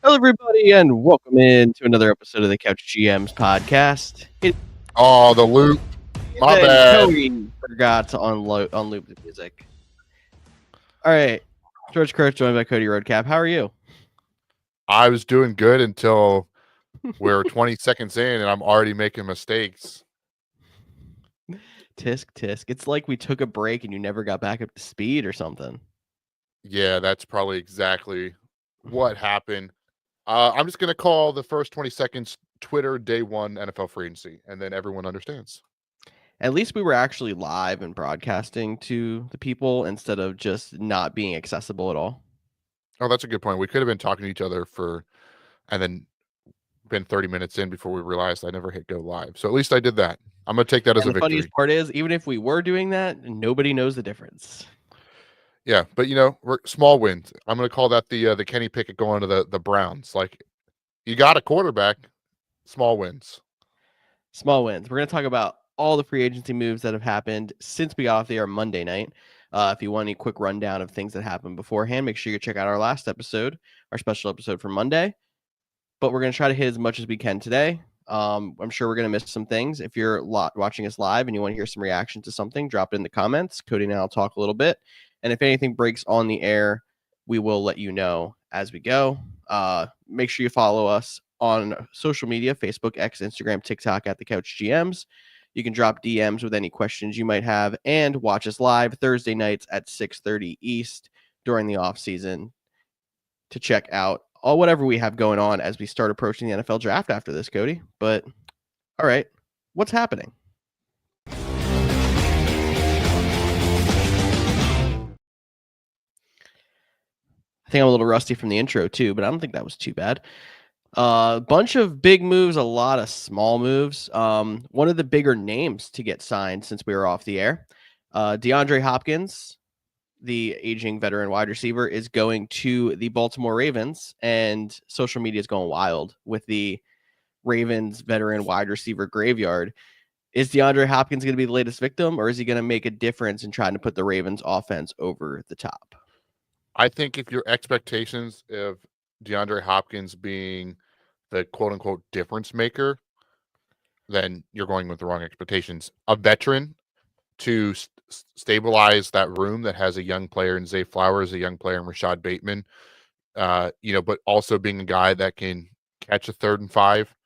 Hello, everybody, and welcome in to another episode of the Couch GMs podcast. Oh, the loop. My Then bad. Cody forgot to unloop the music. All right, George Kurtz joined by Cody Roadcap. How are you? I was doing good until we're 20 seconds in and I'm already making mistakes. Tisk tisk. It's like we took a break and you never got back up to speed or something. Yeah, that's probably exactly what happened. I'm just going to call the first 20 seconds Twitter day one NFL free agency, and then everyone understands. At least we were actually live and broadcasting to the people instead of just not being accessible at all. Oh, that's a good point. We could have been talking to each other and then been 30 minutes in before we realized I never hit go live. So at least I did that. I'm going to take that as And a the victory. funniest part is, even if we were doing that, nobody knows the difference. Yeah, but we're small wins. I'm going to call that the Kenny Pickett going to the Browns. Like, you got a quarterback, small wins. Small wins. We're going to talk about all the free agency moves that have happened since we got off the air Monday night. If you want a quick rundown of things that happened beforehand, make sure you check out our last episode, our special episode for Monday. But we're going to try to hit as much as we can today. I'm sure we're going to miss some things. If you're watching us live and you want to hear some reaction to something, drop it in the comments. Cody and I will talk a little bit. And if anything breaks on the air, we will let you know as we go. Make sure you follow us on social media, Facebook, X, Instagram, TikTok at the Couch GMs. You can drop DMs with any questions you might have and watch us live Thursday nights at 6:30 East during the off season to check out all whatever we have going on as we start approaching the NFL draft after this, Cody. But all right, what's happening? I think I'm a little rusty from the intro too, but I don't think that was too bad. A bunch of big moves, a lot of small moves. One of the bigger names to get signed since we were off the air, DeAndre Hopkins, the aging veteran wide receiver, is going to the Baltimore Ravens, and social media is going wild with the Ravens veteran wide receiver graveyard. Is DeAndre Hopkins going to be the latest victim, or is he going to make a difference in trying to put the Ravens offense over the top? I think if your expectations of DeAndre Hopkins being the quote unquote difference maker, then you're going with the wrong expectations. A veteran to stabilize that room that has a young player in Zay Flowers, a young player in Rashad Bateman, but also being a guy that can catch a 3rd and 5,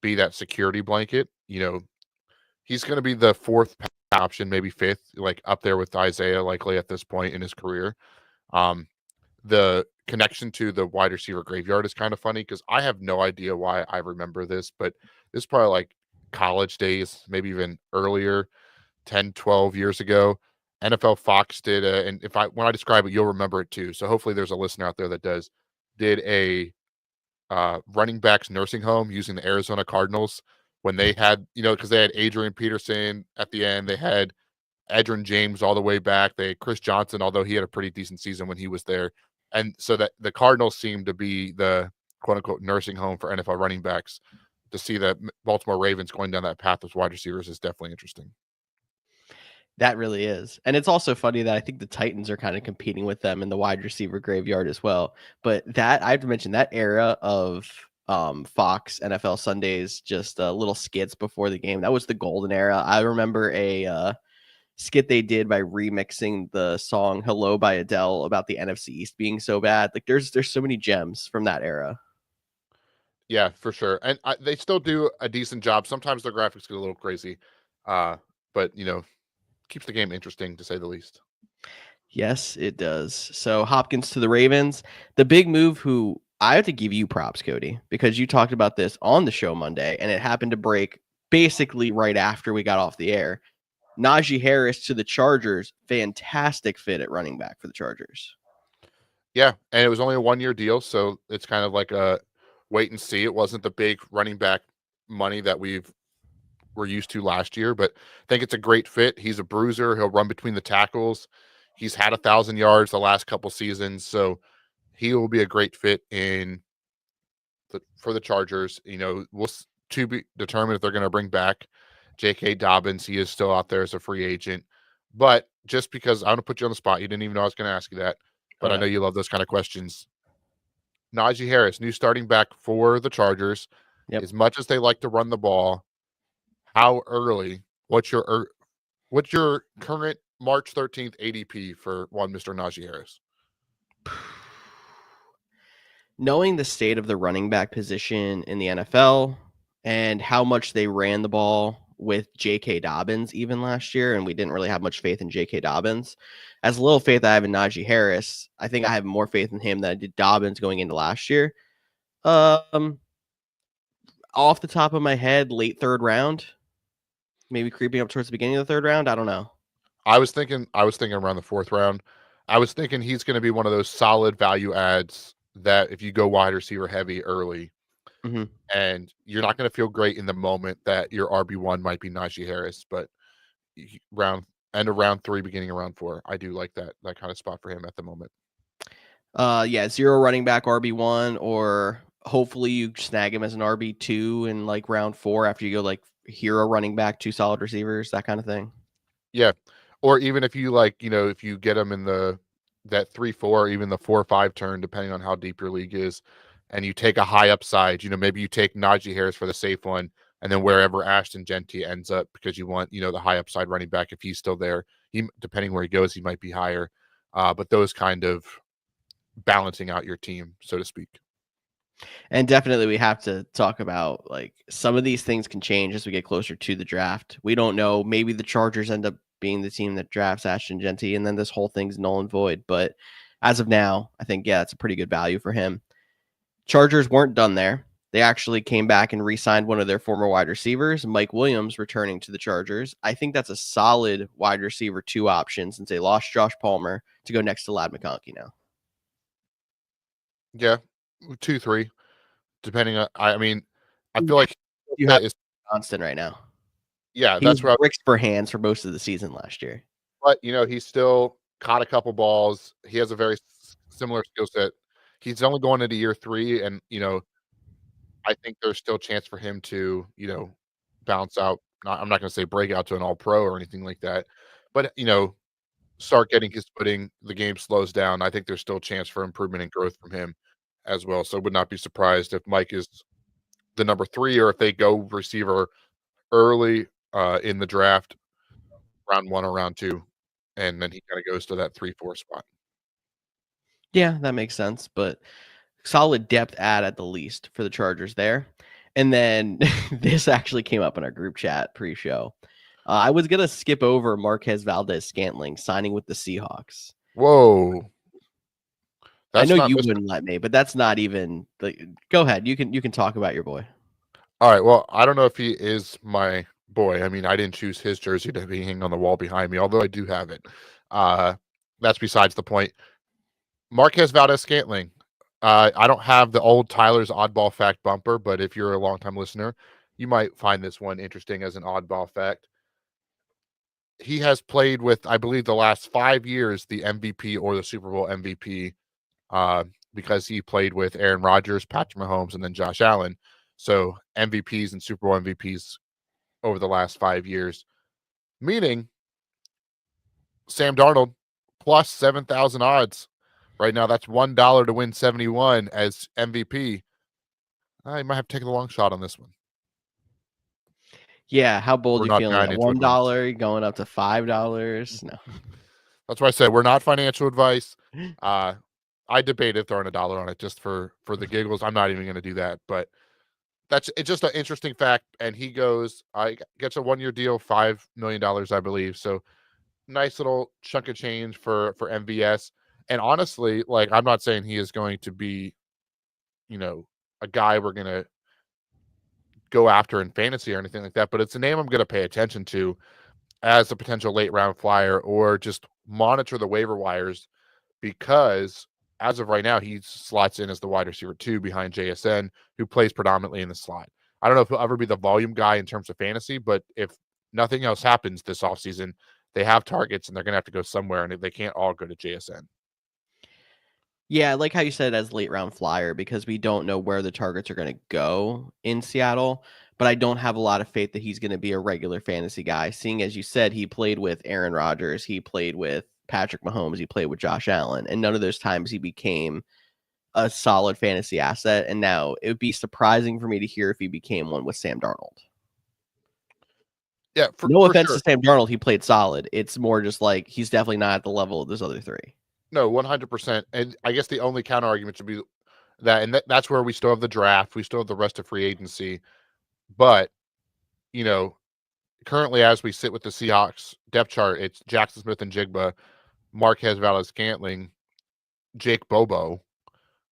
be that security blanket. He's going to be the 4th option, maybe 5th, like up there with Isaiah, likely at this point in his career. The connection to the wide receiver graveyard is kind of funny because I have no idea why I remember this, but this is probably like college days, maybe even earlier, 10, 12 years ago. NFL Fox did, and when I describe it, you'll remember it too. So hopefully there's a listener out there that did a running backs nursing home using the Arizona Cardinals when they had, because they had Adrian Peterson at the end, they had Edgerrin James all the way back, they had Chris Johnson, although he had a pretty decent season when he was there. And so that the Cardinals seemed to be the quote unquote nursing home for NFL running backs. To see the Baltimore Ravens going down that path with wide receivers is definitely interesting. That really is. And it's also funny that I think the Titans are kind of competing with them in the wide receiver graveyard as well. But that I have to mention that era of Fox NFL Sundays, just little skits before the game. That was the golden era. I remember a skit they did by remixing the song Hello by Adele about the NFC East being so bad. Like there's so many gems from that era. Yeah, for sure. And they still do a decent job. Sometimes their graphics get a little crazy. But keeps the game interesting to say the least. Yes, it does. So Hopkins to the Ravens. The big move who I have to give you props, Cody, because you talked about this on the show Monday and it happened to break basically right after we got off the air. Najee Harris to the Chargers. Fantastic fit at running back for the Chargers. Yeah, and it was only a 1-year deal, so it's kind of like a wait and see. It wasn't the big running back money that we're used to last year, but I think it's a great fit. He's a bruiser. He'll run between the tackles. He's had 1,000 yards the last couple seasons, so he will be a great fit for the Chargers. We'll to be determined if they're going to bring back J.K. Dobbins. He is still out there as a free agent, but just because I want to put you on the spot, you didn't even know I was going to ask you that, but I know you love those kind of questions. Najee Harris, new starting back for the Chargers. Yep. As much as they like to run the ball, how early? What's your current March 13th ADP for one Mr. Najee Harris? Knowing the state of the running back position in the NFL and how much they ran the ball with J.K. Dobbins even last year, and we didn't really have much faith in J.K. Dobbins. As little faith I have in Najee Harris, I think I have more faith in him than I did Dobbins going into last year. Off the top of my head, late third round, maybe creeping up towards the beginning of the third round. I don't know. I was thinking around the fourth round. I was thinking he's going to be one of those solid value adds that if you go wide receiver heavy early, and you're not going to feel great in the moment that your RB1 might be Najee Harris, but end of round 3, beginning of round 4, I do like that kind of spot for him at the moment. Yeah, 0 running back RB1, or hopefully you snag him as an RB2 in like round 4 after you go like hero running back, 2 solid receivers, that kind of thing. Yeah. Or even if you if you get him in that 3-4, even the 4-5 turn, depending on how deep your league is, and you take a high upside, maybe you take Najee Harris for the safe one, and then wherever Ashton Genty ends up, because you want, the high upside running back, if he's still there, depending where he goes, he might be higher. But those kind of balancing out your team, so to speak. And definitely we have to talk about like some of these things can change as we get closer to the draft. We don't know. Maybe the Chargers end up being the team that drafts Ashton Genty, and then this whole thing's null and void. But as of now, I think, yeah, it's a pretty good value for him. Chargers weren't done there. They actually came back and re-signed one of their former wide receivers, Mike Williams, returning to the Chargers. I think that's a solid wide receiver 2 option since they lost Josh Palmer to go next to Ladd McConkey now. Yeah, 2-3, depending on. I feel like you have constant right now. Yeah, that's what bricks for hands for most of the season last year. But he's still caught a couple balls. He has a very similar skill set. He's only going into year 3, and I think there's still a chance for him to bounce out. I'm not going to say break out to an all-pro or anything like that, but start getting his footing. The game slows down. I think there's still a chance for improvement and growth from him as well. So I would not be surprised if Mike is the number 3, or if they go receiver early in the draft, round 1 or round 2, and then he kind of goes to that 3-4 spot. Yeah, that makes sense, but solid depth add at the least for the Chargers there. And then this actually came up in our group chat pre-show. I was going to skip over Marquez Valdez-Scantling signing with the Seahawks. Whoa. I know you wouldn't let me, but that's not even go ahead. You can talk about your boy. All right. Well, I don't know if he is my boy. I didn't choose his jersey to be hanging on the wall behind me, although I do have it. That's besides the point. Marquez Valdez-Scantling. I don't have the old Tyler's Oddball Fact bumper, but if you're a longtime listener, you might find this one interesting as an oddball fact. He has played with, I believe, the last 5 years, the MVP or the Super Bowl MVP, because he played with Aaron Rodgers, Patrick Mahomes, and then Josh Allen. So MVPs and Super Bowl MVPs over the last 5 years, meaning Sam Darnold plus 7,000 odds. Right now, that's $1 to win 71 as MVP. I might have to take a long shot on this one. Yeah, how bold you feeling? $1 going up to $5? No. That's why I said we're not financial advice. I debated throwing $1 on it just for the giggles. I'm not even going to do that, but it's just an interesting fact. And he gets a 1-year deal, $5 million, I believe. So nice little chunk of change for MVS. And honestly, I'm not saying he is going to be, a guy we're going to go after in fantasy or anything like that, but it's a name I'm going to pay attention to as a potential late round flyer, or just monitor the waiver wires, because as of right now, he slots in as the wide receiver 2 behind JSN, who plays predominantly in the slot. I don't know if he'll ever be the volume guy in terms of fantasy, but if nothing else happens this offseason, they have targets and they're going to have to go somewhere, and they can't all go to JSN. Yeah, I like how you said as late round flyer, because we don't know where the targets are going to go in Seattle, but I don't have a lot of faith that he's going to be a regular fantasy guy, seeing as you said, he played with Aaron Rodgers, he played with Patrick Mahomes, he played with Josh Allen, and none of those times he became a solid fantasy asset. And now it would be surprising for me to hear if he became one with Sam Darnold. Yeah, No for offense sure. to Sam Darnold, he played solid. It's more just like he's definitely not at the level of those other three. No, 100%. And I guess the only counter argument should be that, and that's where we still have the draft. We still have the rest of free agency. But, you know, currently as we sit with the Seahawks depth chart, it's Jackson Smith and Jigba, Marquez Valdes-Scantling, Jake Bobo. One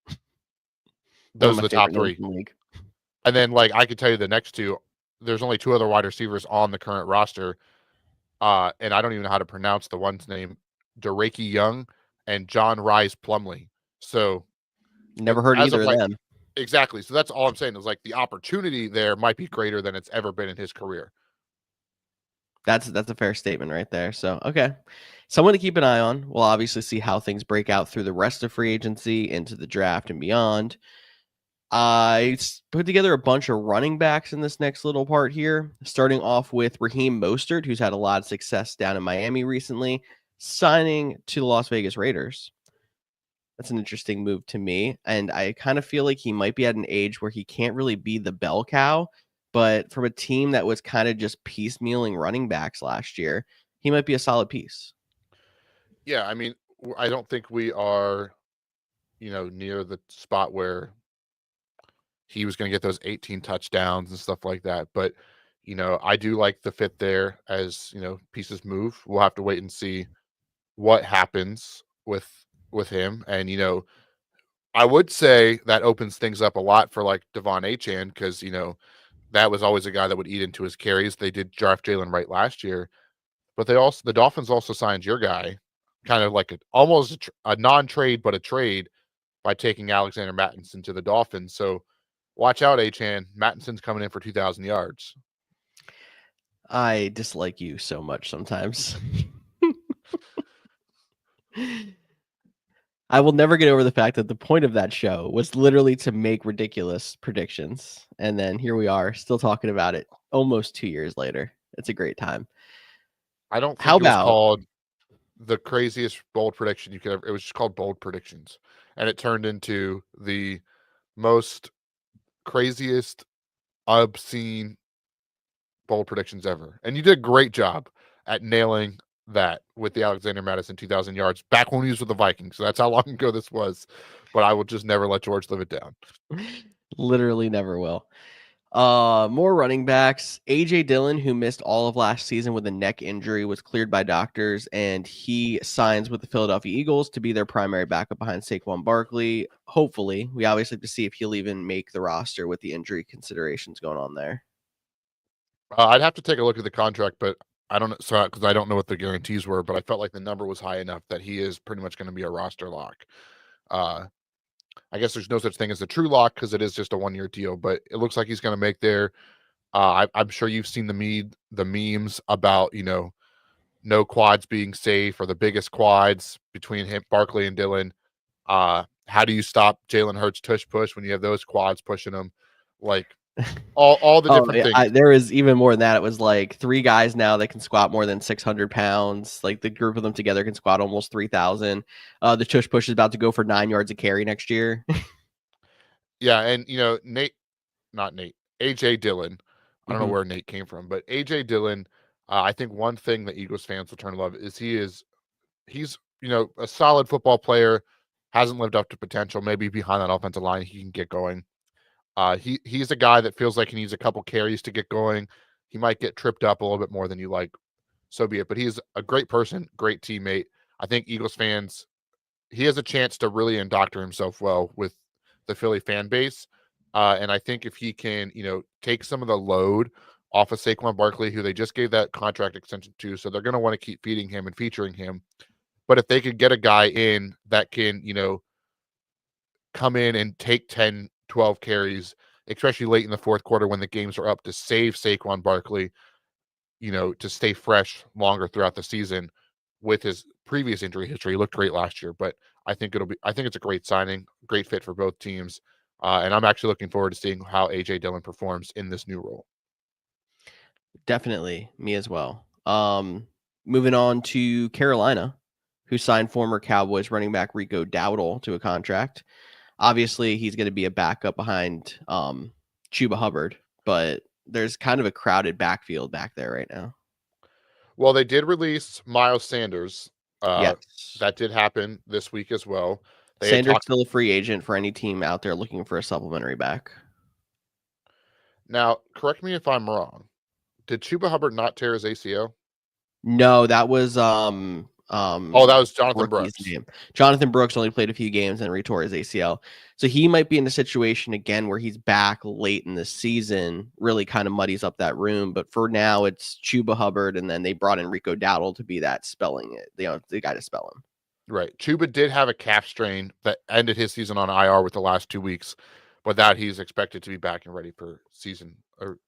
of Those my are the favorite top names three. in the league. And then, like, I could tell you the next two, there's only two other wide receivers on the current roster. And I don't even know how to pronounce the one's name, Dereki Young and John Rice Plumley. So Never heard as either of of like, them. exactly. So that's all I'm saying is like the opportunity there might be greater than it's ever been in his career. That's a fair statement right there. So, okay. Someone to keep an eye on. We'll obviously see how things break out through the rest of free agency, into the draft and beyond. I put together a bunch of running backs in this next little part here, starting off with Raheem Mostert, who's had a lot of success down in Miami recently, signing to the Las Vegas Raiders. That's an interesting move to me. And I kind of feel like he might be at an age where he can't really be the bell cow, but from a team that was kind of just piecemealing running backs last year, he might be a solid piece. Yeah, I mean, I don't think we are, near the spot where he was going to get those 18 touchdowns and stuff like that. But, I do like the fit there as, pieces move. We'll have to wait and see what happens with him. And, I would say that opens things up a lot for like Devon Achane because, that was always a guy that would eat into his carries. They did draft Jalen Wright last year, but the Dolphins also signed your guy, kind of like almost a non-trade, but a trade by taking Alexander Mattinson to the Dolphins. So watch out, Achane. Mattinson's coming in for 2,000 yards. I dislike you so much sometimes. I will never get over the fact that the point of that show was literally to make ridiculous predictions. And then here we are still talking about it almost 2 years later. It's a great time. I don't How think it was about called the craziest bold prediction you could ever. It was just called Bold Predictions. And it turned into the most craziest, obscene bold predictions ever. And you did a great job at nailing that with the Alexander Madison 2,000 yards back when he was with the Vikings. So that's how long ago this was. But I will just never let George live it down. literally never will. More running backs. AJ Dillon, who missed all of last season with a neck injury, was cleared by doctors, and he signs with the Philadelphia Eagles to be their primary backup behind Saquon Barkley. Hopefully, we obviously have to see if he'll even make the roster with the injury considerations going on there. I'd have to take a look at the contract, but I don't know. So because I don't know what the guarantees were, but I felt like the number was high enough that he is pretty much going to be a roster lock. I guess there's no such thing as a true lock because it is just a 1-year deal, but it looks like he's going to make there. I'm sure you've seen the memes about no quads being safe or the biggest quads between him, Barkley and Dillon. How do you stop Jalen Hurts tush push when you have those quads pushing him? Like all the different things. There is even more than that. It was like 3 guys now that can squat more than 600 pounds. Like the group of them together can squat almost 3,000. The tush push is about to go for 9 yards a carry next year. Yeah, and not Nate, AJ Dillon. I don't know Mhm. where Nate came from, but AJ Dillon. I think one thing that Eagles fans will turn to love is he's a solid football player, hasn't lived up to potential. Maybe behind that offensive line he can get going. He's a guy that feels like he needs a couple carries to get going. He might get tripped up a little bit more than you like, so be it. But he's a great person, great teammate. I think Eagles fans, he has a chance to really indoctor himself well with the Philly fan base. And I think if he can, take some of the load off of Saquon Barkley, who they just gave that contract extension to, so they're going to want to keep feeding him and featuring him. But if they could get a guy in that can, come in and take 10, 12 carries, especially late in the fourth quarter when the games are up to save Saquon Barkley, to stay fresh longer throughout the season with his previous injury history. He looked great last year, but I think it's a great signing, great fit for both teams. And I'm actually looking forward to seeing how AJ Dillon performs in this new role. Definitely, me as well. Moving on to Carolina, who signed former Cowboys running back Rico Dowdle to a contract. Obviously, he's going to be a backup behind Chuba Hubbard, but there's kind of a crowded backfield back there right now. Well, they did release Miles Sanders. Yes. That did happen this week as well. They had Sanders talked. still a free agent for any team out there looking for a supplementary back. Now, correct me if I'm wrong. Did Chuba Hubbard not tear his ACL? No, that was Oh, that was Jonathan rookie's Brooks. name. Jonathan Brooks only played a few games and retore his ACL. So he might be in a situation again where he's back late in the season, really kind of muddies up that room. But for now, it's Chuba Hubbard, and then they brought in Rico Dowdle to be that spelling it, the guy to spell him. Right. Chuba did have a calf strain that ended his season on IR with the last 2 weeks, but that he's expected to be back and ready for season or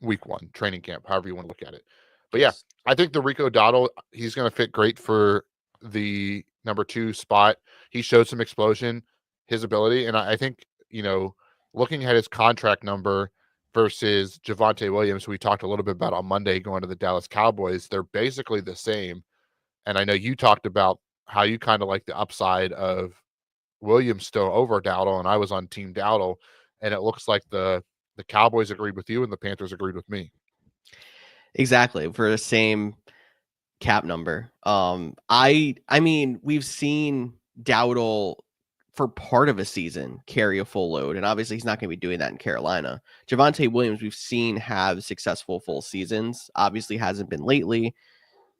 week 1 training camp, however you want to look at it. But Yes. yeah, I think the Rico Dowdle, he's going to fit great for the number 2 spot. He showed some explosion, his ability, and I think, looking at his contract number versus Javonte Williams, who we talked a little bit about on Monday going to the Dallas Cowboys, they're basically the same. And I know you talked about how you kind of like the upside of Williams still over Dowdle, and I was on Team Dowdle, and it looks like the Cowboys agreed with you and the Panthers agreed with me. Exactly, for the same cap number. I mean, we've seen Dowdle for part of a season carry a full load, and obviously he's not going to be doing that in Carolina. Javonte Williams, we've seen have successful full seasons. Obviously hasn't been lately.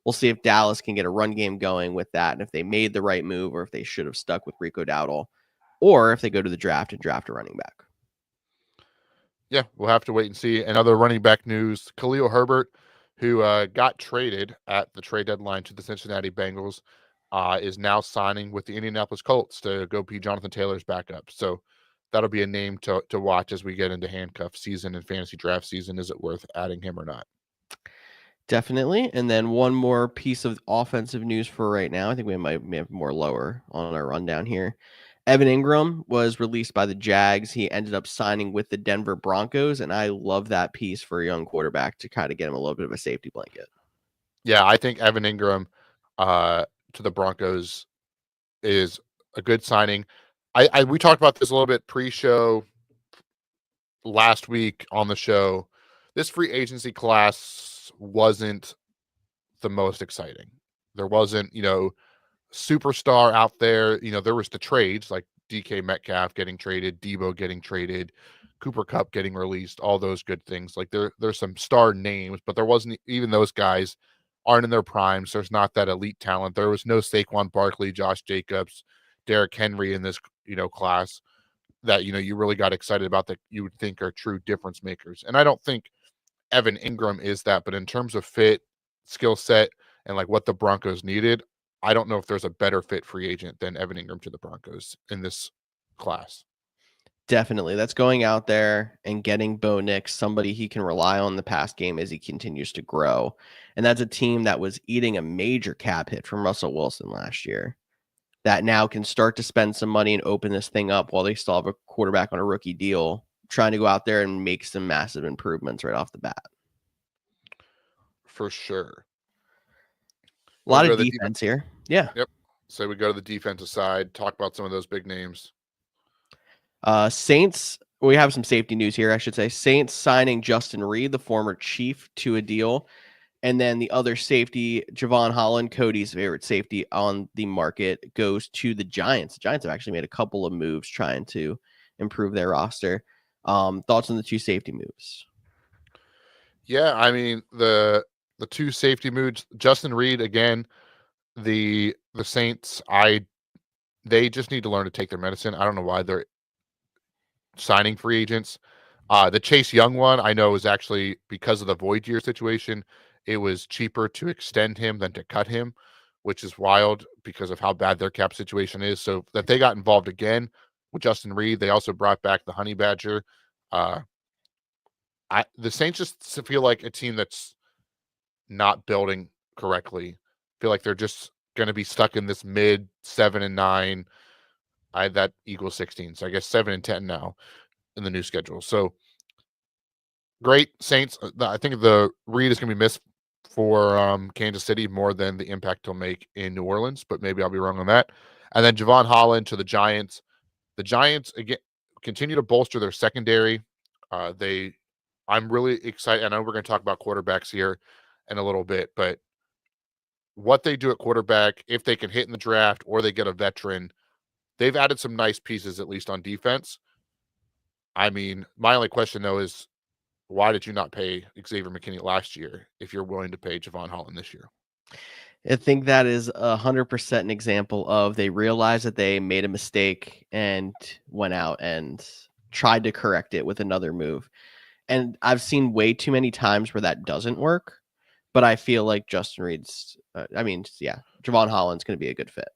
We'll see if Dallas can get a run game going with that, and if they made the right move, or if they should have stuck with Rico Dowdle, or if they go to the draft and draft a running back. Yeah, we'll have to wait and see. And other running back news, Khalil Herbert, who got traded at the trade deadline to the Cincinnati Bengals, is now signing with the Indianapolis Colts to go be Jonathan Taylor's backup. So that'll be a name to watch as we get into handcuff season and fantasy draft season. Is it worth adding him or not? Definitely. And then one more piece of offensive news for right now. I think we might have more lower on our rundown here. Evan Ingram was released by the Jags. He ended up signing with the Denver Broncos, and I love that piece for a young quarterback to kind of get him a little bit of a safety blanket. Yeah, I think Evan Ingram to the Broncos is a good signing. We talked about this a little bit pre-show last week on the show. This free agency class wasn't the most exciting. There wasn't, superstar out there. There was the trades like DK Metcalf getting traded, Debo getting traded, Cooper Kupp getting released, all those good things. Like there's some star names, but there wasn't even those guys aren't in their primes. There's not that elite talent. There was no Saquon Barkley, Josh Jacobs, Derrick Henry in this, class that, you really got excited about that you would think are true difference makers. And I don't think Evan Ingram is that, but in terms of fit, skill set, and like what the Broncos needed, I don't know if there's a better fit free agent than Evan Ingram to the Broncos in this class. Definitely. That's going out there and getting Bo Nix, somebody he can rely on in the pass game as he continues to grow. And that's a team that was eating a major cap hit from Russell Wilson last year that now can start to spend some money and open this thing up while they still have a quarterback on a rookie deal, trying to go out there and make some massive improvements right off the bat. For sure. A lot of defense here. Yeah. Yep. So we go to the defensive side, talk about some of those big names. Saints, we have some safety news here, I should say. Saints signing Justin Reed, the former Chief, to a deal. And then the other safety, Javon Holland, Cody's favorite safety on the market, goes to the Giants. The Giants have actually made a couple of moves trying to improve their roster. Thoughts on the two safety moves? Yeah, I mean, the two safety moves, Justin Reed, again, the Saints, they just need to learn to take their medicine. I don't know why they're signing free agents. The Chase Young one, I know, is actually because of the void year situation. It was cheaper to extend him than to cut him, which is wild because of how bad their cap situation is. So that they got involved again with Justin Reed. They also brought back the Honey Badger. The Saints just feel like a team that's not building correctly. Feel like they're just going to be stuck in this mid 7-9. That equals 16. So I guess 7-10 now in the new schedule. So great Saints. I think the Reed is going to be missed for Kansas City more than the impact he'll make in New Orleans, but maybe I'll be wrong on that. And then Javon Holland to the Giants. The Giants again continue to bolster their secondary. I'm really excited. I know we're going to talk about quarterbacks here in a little bit, but what they do at quarterback, if they can hit in the draft or they get a veteran, they've added some nice pieces, at least on defense. I mean, my only question though is why did you not pay Xavier McKinney last year if you're willing to pay Javon Holland this year? I think that is 100% an example of they realized that they made a mistake and went out and tried to correct it with another move. And I've seen way too many times where that doesn't work. But I feel like Justin Reed's, Javon Holland's going to be a good fit.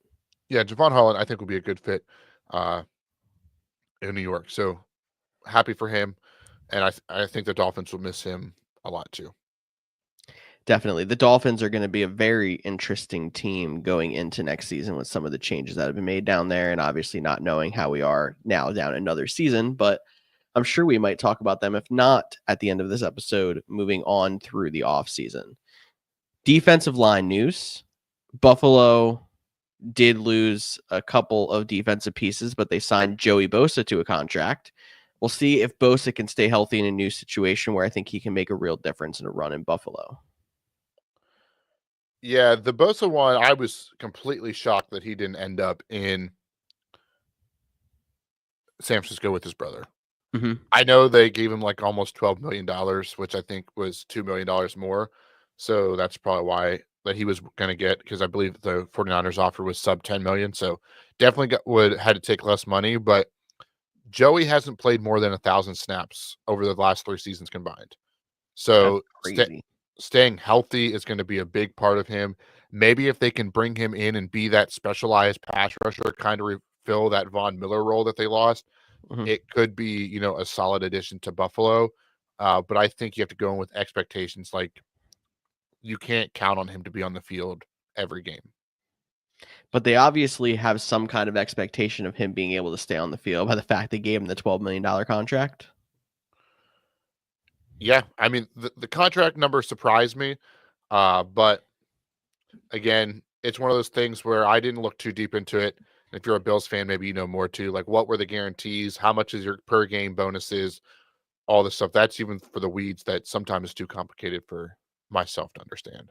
Yeah, Javon Holland, I think, will be a good fit in New York. So happy for him. And I think the Dolphins will miss him a lot too. Definitely. The Dolphins are going to be a very interesting team going into next season with some of the changes that have been made down there and obviously not knowing how we are now down another season. But I'm sure we might talk about them, if not at the end of this episode, moving on through the offseason. Defensive line news. Buffalo did lose a couple of defensive pieces, but they signed Joey Bosa to a contract. We'll see if Bosa can stay healthy in a new situation where I think he can make a real difference in a run in Buffalo. Yeah, the Bosa one, I was completely shocked that he didn't end up in San Francisco with his brother. Mm-hmm. I know they gave him like almost $12 million, which I think was $2 million more. So that's probably why that he was going to get, because I believe the 49ers offer was sub 10 million. So definitely had to take less money, but Joey hasn't played more than 1,000 snaps over the last 3 seasons combined. So staying healthy is going to be a big part of him. Maybe if they can bring him in and be that specialized pass rusher, kind of refill that Von Miller role that they lost, it could be, a solid addition to Buffalo. But I think you have to go in with expectations. Like, you can't count on him to be on the field every game. But they obviously have some kind of expectation of him being able to stay on the field by the fact they gave him the $12 million contract. Yeah, I mean, the contract number surprised me. But again, it's one of those things where I didn't look too deep into it. If you're a Bills fan, maybe you know more too. Like, what were the guarantees? How much is your per game bonuses? All this stuff. That's even for the weeds that sometimes is too complicated for myself to understand.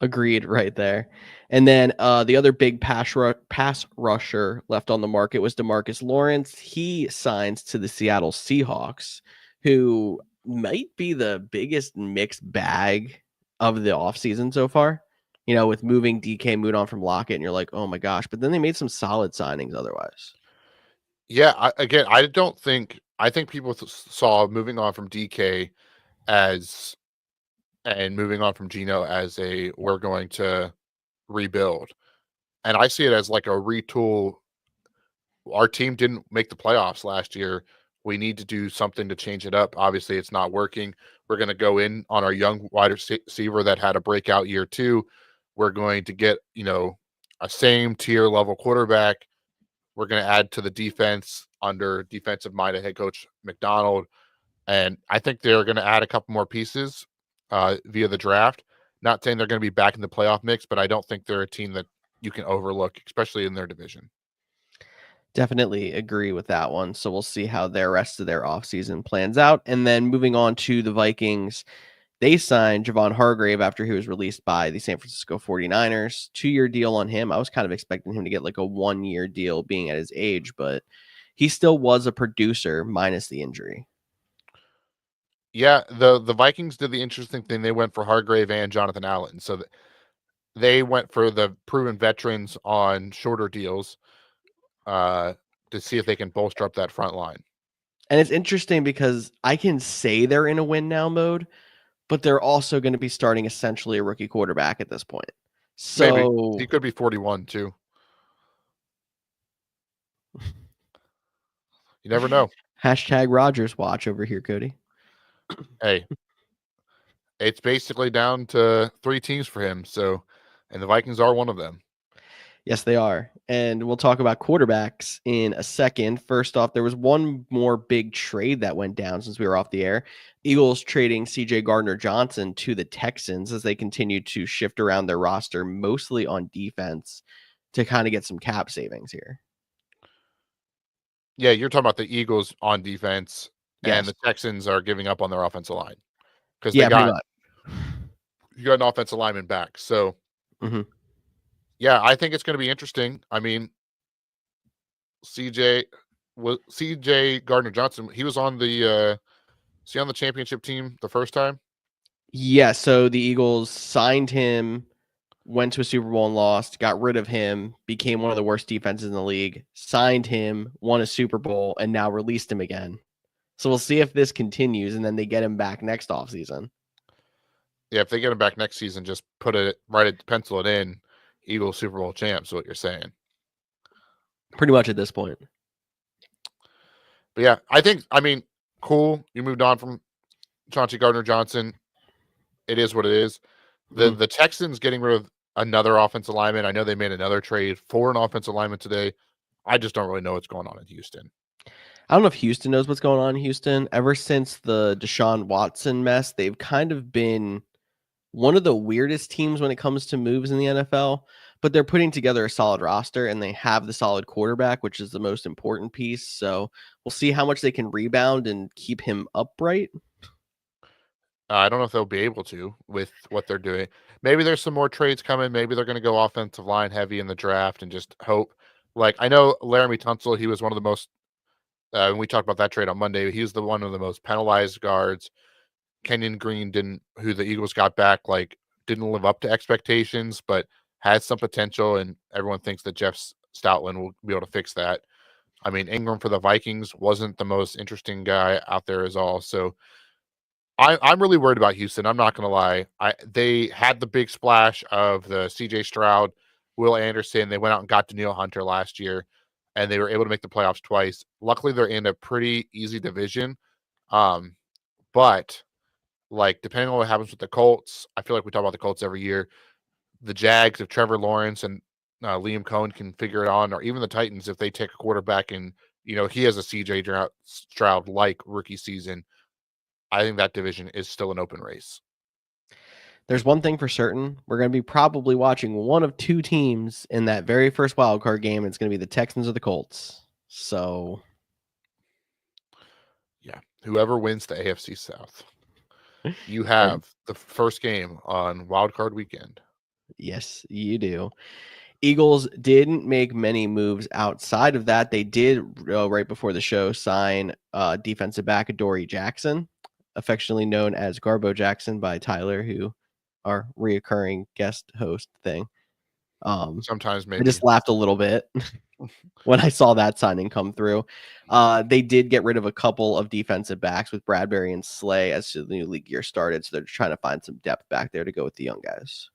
Agreed right there. And then the other big pass rusher left on the market was DeMarcus Lawrence. He signs to the Seattle Seahawks, who might be the biggest mixed bag of the offseason so far. With moving DK Moudon from Lockett, and you're like, oh my gosh. But then they made some solid signings otherwise. Yeah, I think people saw moving on from DK and moving on from Geno as we're going to rebuild. And I see it as like a retool. Our team didn't make the playoffs last year. We need to do something to change it up. Obviously, it's not working. We're going to go in on our young wide receiver that had a breakout year too. We're going to get, a same tier level quarterback. We're going to add to the defense under defensive-minded head coach McDonald. And I think they're going to add a couple more pieces via the draft. Not saying they're going to be back in the playoff mix, but I don't think they're a team that you can overlook, especially in their division. Definitely agree with that one. So we'll see how their rest of their offseason plans out. And then moving on to the Vikings, they signed Javon Hargrave after he was released by the San Francisco 49ers. 2-year deal on him. I was kind of expecting him to get like a 1-year deal being at his age, but he still was a producer minus the injury. Yeah, the Vikings did the interesting thing. They went for Hargrave and Jonathan Allen. So they went for the proven veterans on shorter deals to see if they can bolster up that front line. And it's interesting because I can say they're in a win now mode, but they're also going to be starting essentially a rookie quarterback at this point. So maybe he could be 41 too. You never know. Hashtag Rodgers watch over here, Cody. Hey, it's basically down to 3 teams for him. So, and the Vikings are one of them. Yes, they are. And we'll talk about quarterbacks in a second. First off, there was one more big trade that went down since we were off the air. Eagles trading CJ Gardner-Johnson to the Texans as they continue to shift around their roster, mostly on defense, to kind of get some cap savings here. Yeah, you're talking about the Eagles on defense, and Yes. the Texans are giving up on their offensive line because Yeah, pretty much. you got an offensive lineman back. So Hmm. yeah, I think it's going to be interesting. I mean, CJ Gardner Johnson. He was on the championship team the first time. Yeah, so the Eagles signed him, went to a Super Bowl and lost, got rid of him, became one of the worst defenses in the league, signed him, won a Super Bowl, and now released him again. So we'll see if this continues, and then they get him back next offseason. Yeah, if they get him back next season, just pencil it in. Eagles Super Bowl champs. What you're saying? Pretty much at this point. But yeah, I mean, cool. You moved on from Chauncey Gardner Johnson. It is what it is. The Texans getting rid of another offensive lineman. I know they made another trade for an offensive lineman today. I just don't really know what's going on in Houston. I don't know if Houston knows what's going on in Houston. Ever since the Deshaun Watson mess, they've kind of been one of the weirdest teams when it comes to moves in the NFL, but they're putting together a solid roster and they have the solid quarterback, which is the most important piece. So we'll see how much they can rebound and keep him upright. I don't know if they'll be able to with what they're doing. Maybe there's some more trades coming. Maybe they're going to go offensive line heavy in the draft and just hope. Like I know Laramie Tunsil, he was one of the most. When we talked about that trade on Monday, he was one of the most penalized guards. Kenyon Green who the Eagles got back, didn't live up to expectations, but has some potential, and everyone thinks that Jeff Stoutland will be able to fix that. I mean, Ingram for the Vikings wasn't the most interesting guy out there as all. So I'm really worried about Houston. I'm not going to lie. They had the big splash of the C.J. Stroud, Will Anderson. They went out and got Danielle Hunter last year, and they were able to make the playoffs twice. Luckily, they're in a pretty easy division. But depending on what happens with the Colts, I feel like we talk about the Colts every year. The Jags, if Trevor Lawrence and Liam Cohen can figure it on, or even the Titans, if they take a quarterback and he has a C.J. Stroud like rookie season, I think that division is still an open race. There's one thing for certain. We're going to be probably watching one of two teams in that very first wild card game. And it's going to be the Texans or the Colts. So, yeah, whoever wins the AFC South, you have the first game on wild card weekend. Yes, you do. Eagles didn't make many moves outside of that. They did, right before the show, sign defensive back Adoree Jackson, affectionately known as Garbo Jackson by Tyler, who our reoccurring guest host thing. Sometimes maybe. I just laughed a little bit when I saw that signing come through. They did get rid of a couple of defensive backs with Bradbury and Slay as the new league year started, so they're trying to find some depth back there to go with the young guys.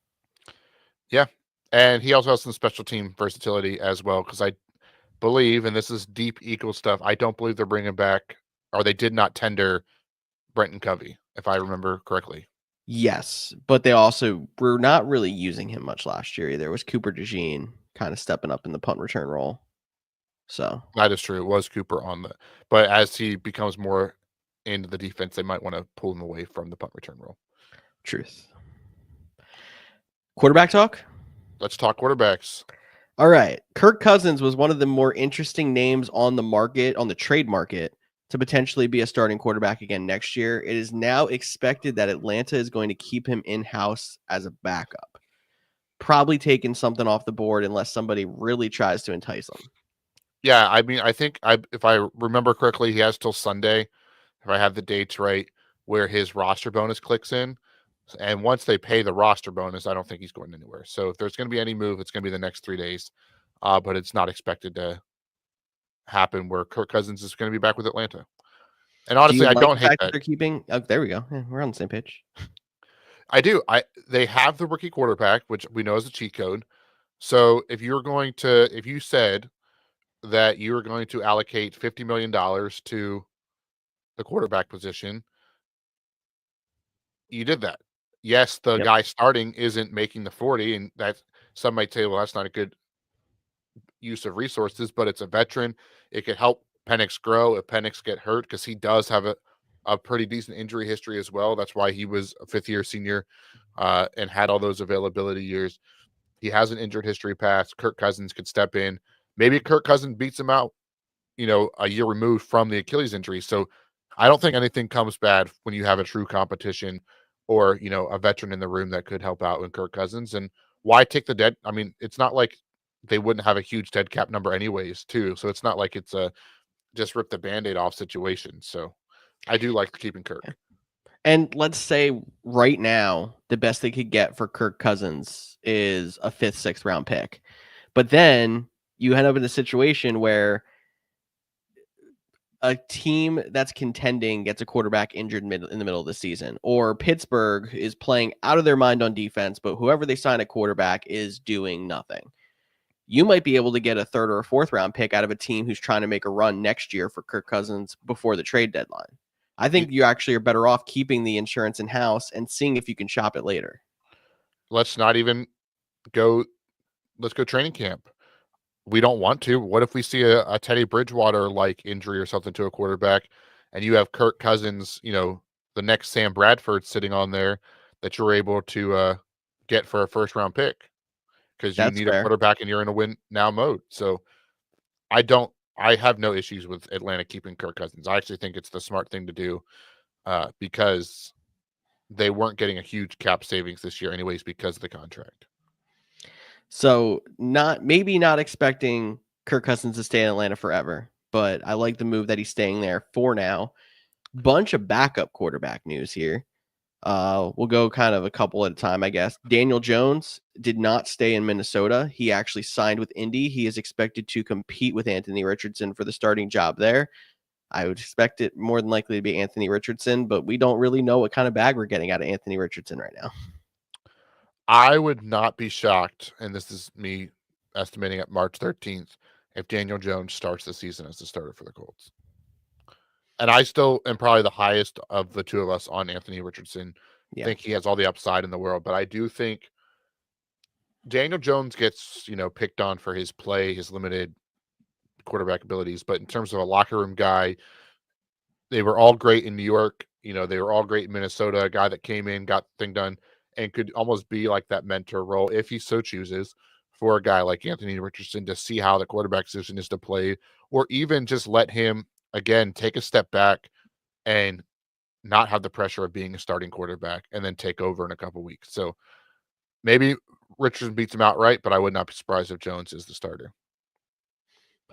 Yeah, and he also has some special team versatility as well, because I believe, and this is deep Eagle stuff, I don't believe they're bringing back, or they did not tender Brenton Covey, if I remember correctly. Yes, but they also were not really using him much last year either. It was Cooper DeJean kind of stepping up in the punt return role. So that is true. It was Cooper but as he becomes more into the defense, they might want to pull him away from the punt return role. Truth. Quarterback talk? Let's talk quarterbacks. All right. Kirk Cousins was one of the more interesting names on the market, on the trade market, to potentially be a starting quarterback again next year. It is now expected that Atlanta is going to keep him in-house as a backup. Probably taking something off the board unless somebody really tries to entice him. Yeah, I mean, I think if I remember correctly, he has till Sunday, if I have the dates right, where his roster bonus clicks in. And once they pay the roster bonus, I don't think he's going anywhere. So if there's going to be any move, it's going to be the next 3 days. But it's not expected to happen where Kirk Cousins is going to be back with Atlanta. And honestly, I don't hate that. They're keeping. Oh, there we go. Yeah, we're on the same page. I do. They have the rookie quarterback, which we know is a cheat code. So if you said that you were going to allocate $50 million to the quarterback position, you did that. Yes, the guy starting isn't making the 40, and that some might say, well, that's not a good use of resources, but it's a veteran. It could help Penix grow if Penix get hurt, because he does have a pretty decent injury history as well. That's why he was a fifth-year senior and had all those availability years. He has an injured history past. Kirk Cousins could step in. Maybe Kirk Cousins beats him out, a year removed from the Achilles injury. So I don't think anything comes bad when you have a true competition or, a veteran in the room that could help out with Kirk Cousins. And why take the dead? I mean, it's not like they wouldn't have a huge dead cap number anyways, too. So it's not like it's a just rip the Band-Aid off situation. So I do like keeping Kirk. And let's say right now, the best they could get for Kirk Cousins is a 5th, 6th round pick. But then you end up in a situation where a team that's contending gets a quarterback injured in the middle of the season, or Pittsburgh is playing out of their mind on defense, but whoever they sign at quarterback is doing nothing. You might be able to get a 3rd or a 4th round pick out of a team who's trying to make a run next year for Kirk Cousins before the trade deadline. I think you actually are better off keeping the insurance in house and seeing if you can shop it later. Let's not even go. Let's go training camp. We don't want to. What if we see a Teddy Bridgewater like injury or something to a quarterback, and you have Kirk Cousins, the next Sam Bradford sitting on there that you're able to get for a 1st round pick because you need a quarterback and you're in a win now mode. So I have no issues with Atlanta keeping Kirk Cousins. I actually think it's the smart thing to do because they weren't getting a huge cap savings this year anyways because of the contract. So maybe not expecting Kirk Cousins to stay in Atlanta forever, but I like the move that he's staying there for now. Bunch of backup quarterback news here. We'll go kind of a couple at a time, I guess. Daniel Jones did not stay in Minnesota. He actually signed with Indy. He is expected to compete with Anthony Richardson for the starting job there. I would expect it more than likely to be Anthony Richardson, but we don't really know what kind of bag we're getting out of Anthony Richardson right now. I would not be shocked, and this is me estimating at March 13th, if Daniel Jones starts the season as the starter for the Colts. And I still am probably the highest of the two of us on Anthony Richardson. I think he has all the upside in the world, but I do think Daniel Jones gets, picked on for his play, his limited quarterback abilities. But in terms of a locker room guy, they were all great in New York. They were all great in Minnesota. A guy that came in, got the thing done, and could almost be like that mentor role if he so chooses for a guy like Anthony Richardson to see how the quarterback position is to play, or even just let him again take a step back and not have the pressure of being a starting quarterback and then take over in a couple weeks. So maybe Richardson beats him outright, but I would not be surprised if Jones is the starter.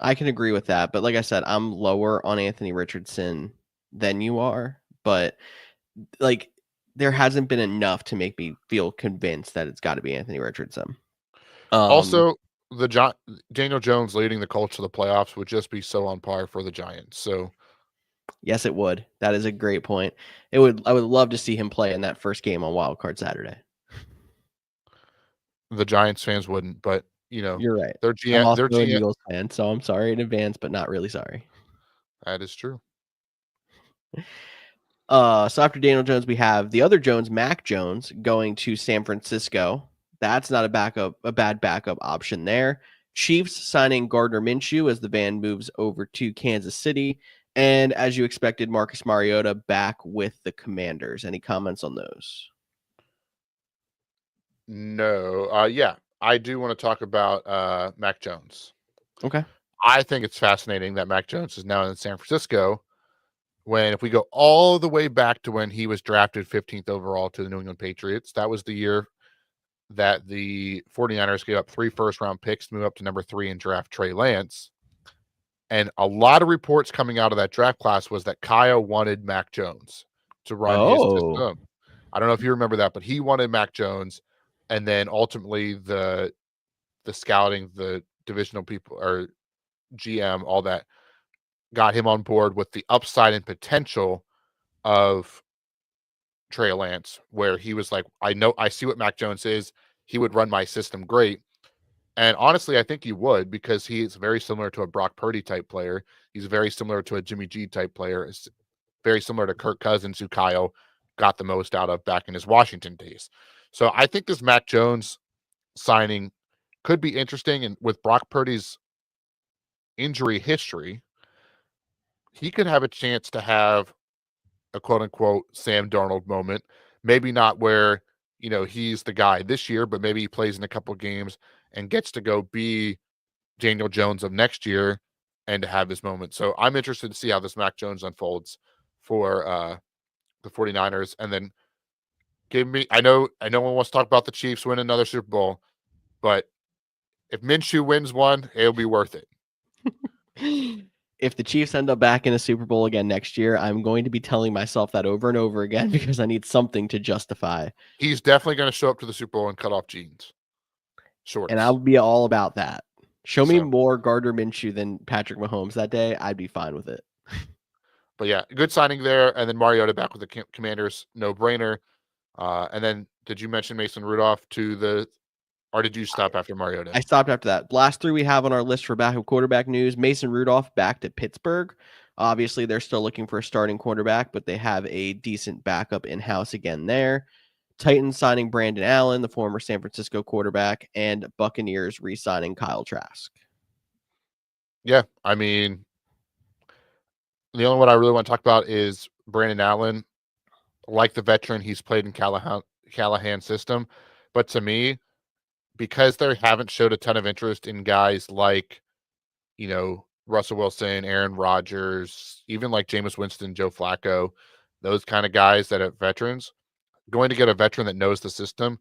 I can agree with that, but like I said, I'm lower on Anthony Richardson than you are, but like there hasn't been enough to make me feel convinced that it's got to be Anthony Richardson. Also, Daniel Jones leading the Colts to the playoffs would just be so on par for the Giants. So yes, it would. That is a great point. I would love to see him play in that first game on Wild Card Saturday. The Giants fans wouldn't, but you're right. Their GM, I'm also an Eagles fan, so I'm sorry in advance, but not really sorry. That is true. So after Daniel Jones, we have the other Jones, Mac Jones, going to San Francisco. That's not a bad backup option there. Chiefs signing Gardner Minshew as the van moves over to Kansas City. And as you expected, Marcus Mariota back with the Commanders. Any comments on those? No. Yeah, I do want to talk about Mac Jones. Okay. I think it's fascinating that Mac Jones is now in San Francisco when, if we go all the way back to when he was drafted 15th overall to the New England Patriots, that was the year that the 49ers gave up 3 first-round picks to move up to number 3 and draft Trey Lance. And a lot of reports coming out of that draft class was that Kyle wanted Mac Jones to run his system. I don't know if you remember that, but he wanted Mac Jones. And then ultimately the scouting, the divisional people or GM, all that got him on board with the upside and potential of Trey Lance, where he was like, I see what Mac Jones is. He would run my system great. And honestly, I think he would, because he's very similar to a Brock Purdy type player. He's very similar to a Jimmy G type player. It's very similar to Kirk Cousins, who Kyle got the most out of back in his Washington days. So I think this Mac Jones signing could be interesting. And with Brock Purdy's injury history, he could have a chance to have a quote unquote Sam Darnold moment. Maybe not where, he's the guy this year, but maybe he plays in a couple of games and gets to go be Daniel Jones of next year and to have his moment. So I'm interested to see how this Mac Jones unfolds for the 49ers. And then I know no one wants to talk about the Chiefs winning another Super Bowl, but if Minshew wins one, it'll be worth it. If the Chiefs end up back in a Super Bowl again next year, I'm going to be telling myself that over and over again because I need something to justify. He's definitely going to show up to the Super Bowl and cut off jeans. Shorts. And I'll be all about that. Show me more Gardner Minshew than Patrick Mahomes that day. I'd be fine with it. But yeah, good signing there. And then Mariota back with the Commanders, no brainer. And then did you mention Mason Rudolph or did you stop after Mariota? I stopped after that. Last three we have on our list for backup quarterback news. Mason Rudolph back to Pittsburgh. Obviously, they're still looking for a starting quarterback, but they have a decent backup in-house again there. Titans signing Brandon Allen, the former San Francisco quarterback, and Buccaneers re-signing Kyle Trask. Yeah, I mean, the only one I really want to talk about is Brandon Allen. Like the veteran, he's played in Callahan's system. But to me, because they haven't showed a ton of interest in guys like, Russell Wilson, Aaron Rodgers, even like Jameis Winston, Joe Flacco, those kind of guys that are veterans, going to get a veteran that knows the system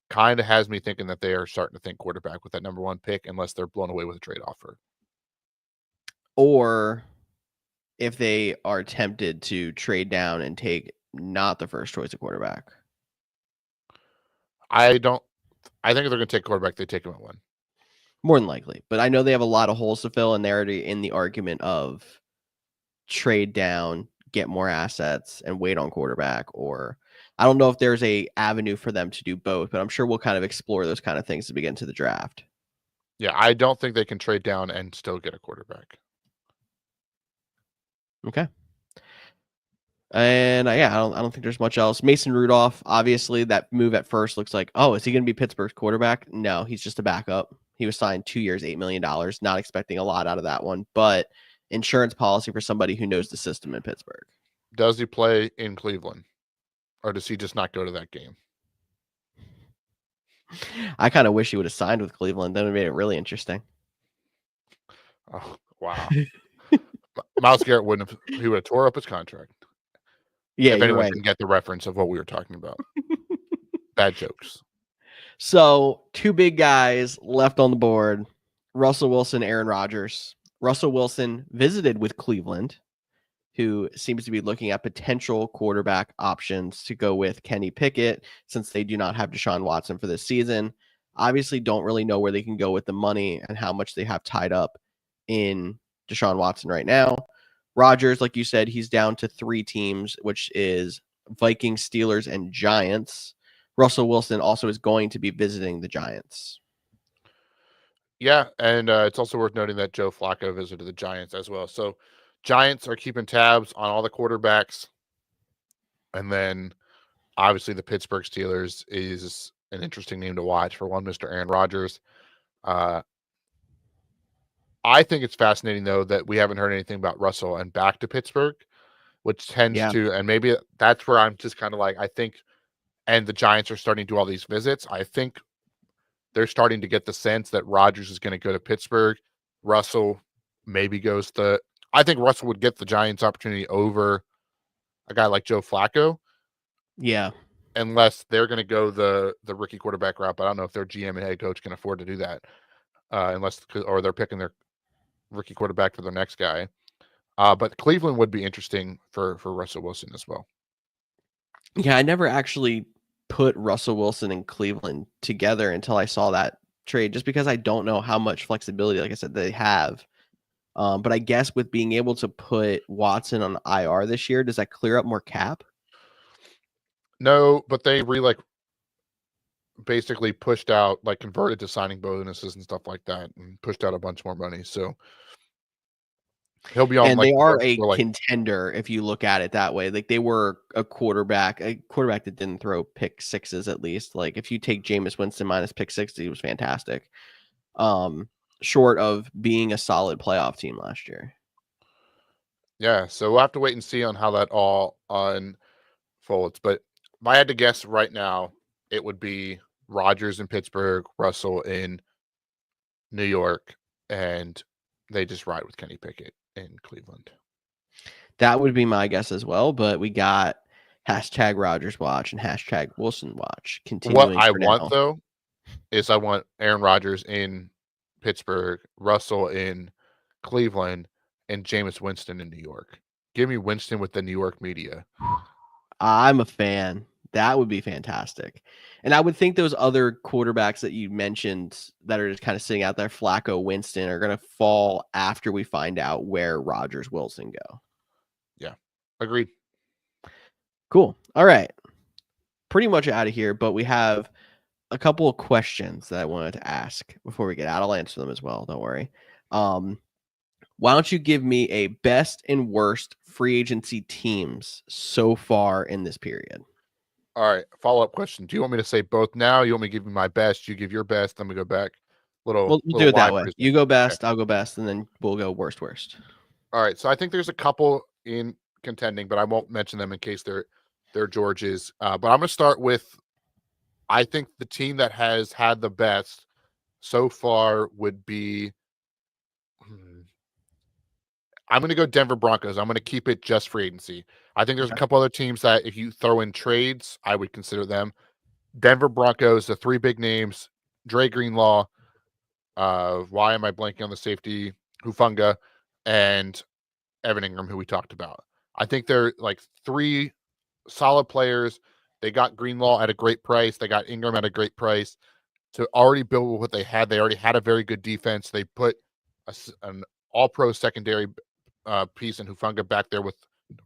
kind of has me thinking that they are starting to think quarterback with that number one pick, unless they're blown away with a trade offer. Or if they are tempted to trade down and take not the first choice of quarterback. I think if they're going to take quarterback, they take him at 1. More than likely. But I know they have a lot of holes to fill, and they're already in the argument of trade down, get more assets, and wait on quarterback. Or I don't know if there's a avenue for them to do both, but I'm sure we'll kind of explore those kind of things as we get into the draft. Yeah, I don't think they can trade down and still get a quarterback. Okay. And I don't think there's much else. Mason Rudolph, obviously, that move at first looks like, oh, is he going to be Pittsburgh's quarterback? No, he's just a backup. He was signed 2 years, $8 million. Not expecting a lot out of that one, but insurance policy for somebody who knows the system in Pittsburgh. Does he play in Cleveland, or does he just not go to that game? I kind of wish he would have signed with Cleveland. That would have made it really interesting. Oh, wow. Myles Garrett he would have tore up his contract. Yeah, if anyone right. can get the reference of what we were talking about. Bad jokes. So 2 big guys left on the board, Russell Wilson, Aaron Rodgers. Russell Wilson visited with Cleveland, who seems to be looking at potential quarterback options to go with Kenny Pickett, since they do not have Deshaun Watson for this season. Obviously, don't really know where they can go with the money and how much they have tied up in Deshaun Watson right now. Rodgers, like you said, he's down to 3 teams, which is Vikings, Steelers, and Giants. Russell Wilson also is going to be visiting the Giants. Yeah, and it's also worth noting that Joe Flacco visited the Giants as well. So Giants are keeping tabs on all the quarterbacks. And then obviously the Pittsburgh Steelers is an interesting name to watch. For one, Mr. Aaron Rodgers. I think it's fascinating, though, that we haven't heard anything about Russell and back to Pittsburgh, which tends to, and maybe that's where I'm just kind of like, I think, and the Giants are starting to do all these visits. I think they're starting to get the sense that Rodgers is going to go to Pittsburgh. Russell maybe I think Russell would get the Giants opportunity over a guy like Joe Flacco. Yeah. Unless they're going to go the rookie quarterback route. But I don't know if their GM and head coach can afford to do that. Or they're picking their rookie quarterback for their next guy. But Cleveland would be interesting for Russell Wilson as well. Yeah, I never actually put Russell Wilson and Cleveland together until I saw that trade, just because I don't know how much flexibility, like I said, they have. But I guess with being able to put Watson on IR this year, does that clear up more cap? No, but they basically pushed out, converted to signing bonuses and stuff like that, and pushed out a bunch more money. So he'll be on. And they are a contender if you look at it that way. Like, they were a quarterback that didn't throw pick sixes, at least. Like, if you take Jameis Winston minus pick 60, he was fantastic. Short of being a solid playoff team last year. Yeah, so we'll have to wait and see on how that all unfolds. But if I had to guess right now, it would be Rodgers in Pittsburgh, Russell in New York, and they just ride with Kenny Pickett in Cleveland. That would be my guess as well, but we got hashtag Rodgers watch and hashtag Wilson watch What continuing I for want, now. though, is I want Aaron Rodgers in Pittsburgh, Russell in Cleveland, and Jameis Winston in New York. Give me Winston with the New York media. I'm a fan. That would be fantastic. And I would think those other quarterbacks that you mentioned that are just kind of sitting out there, Flacco, Winston, are going to fall after we find out where Rodgers, Wilson go. Yeah, agreed. Cool. All right. Pretty much out of here, but we have a couple of questions that I wanted to ask before we get out. I'll answer them as well. Don't worry. Why don't you give me a best and worst free agency teams so far in this period? All right, follow-up question. Do you want me to say both now? You want me to give you my best? You give your best, then we go back. We'll do it that way. You go best, I'll go best, and then we'll go worst. All right, so I think there's a couple in contending, but I won't mention them in case they're George's. But I'm going to start with, I think the team that has had the best so far would be, I'm going to go Denver Broncos. I'm going to keep it just free agency. I think there's a couple other teams that if you throw in trades, I would consider them. Denver Broncos, the three big names, Dre Greenlaw, why am I blanking on the safety, Hufanga, and Evan Ingram, who we talked about. I think they're like three solid players. They got Greenlaw at a great price. They got Ingram at a great price. To already build what they already had a very good defense. They put an all-pro secondary piece in Hufanga back there with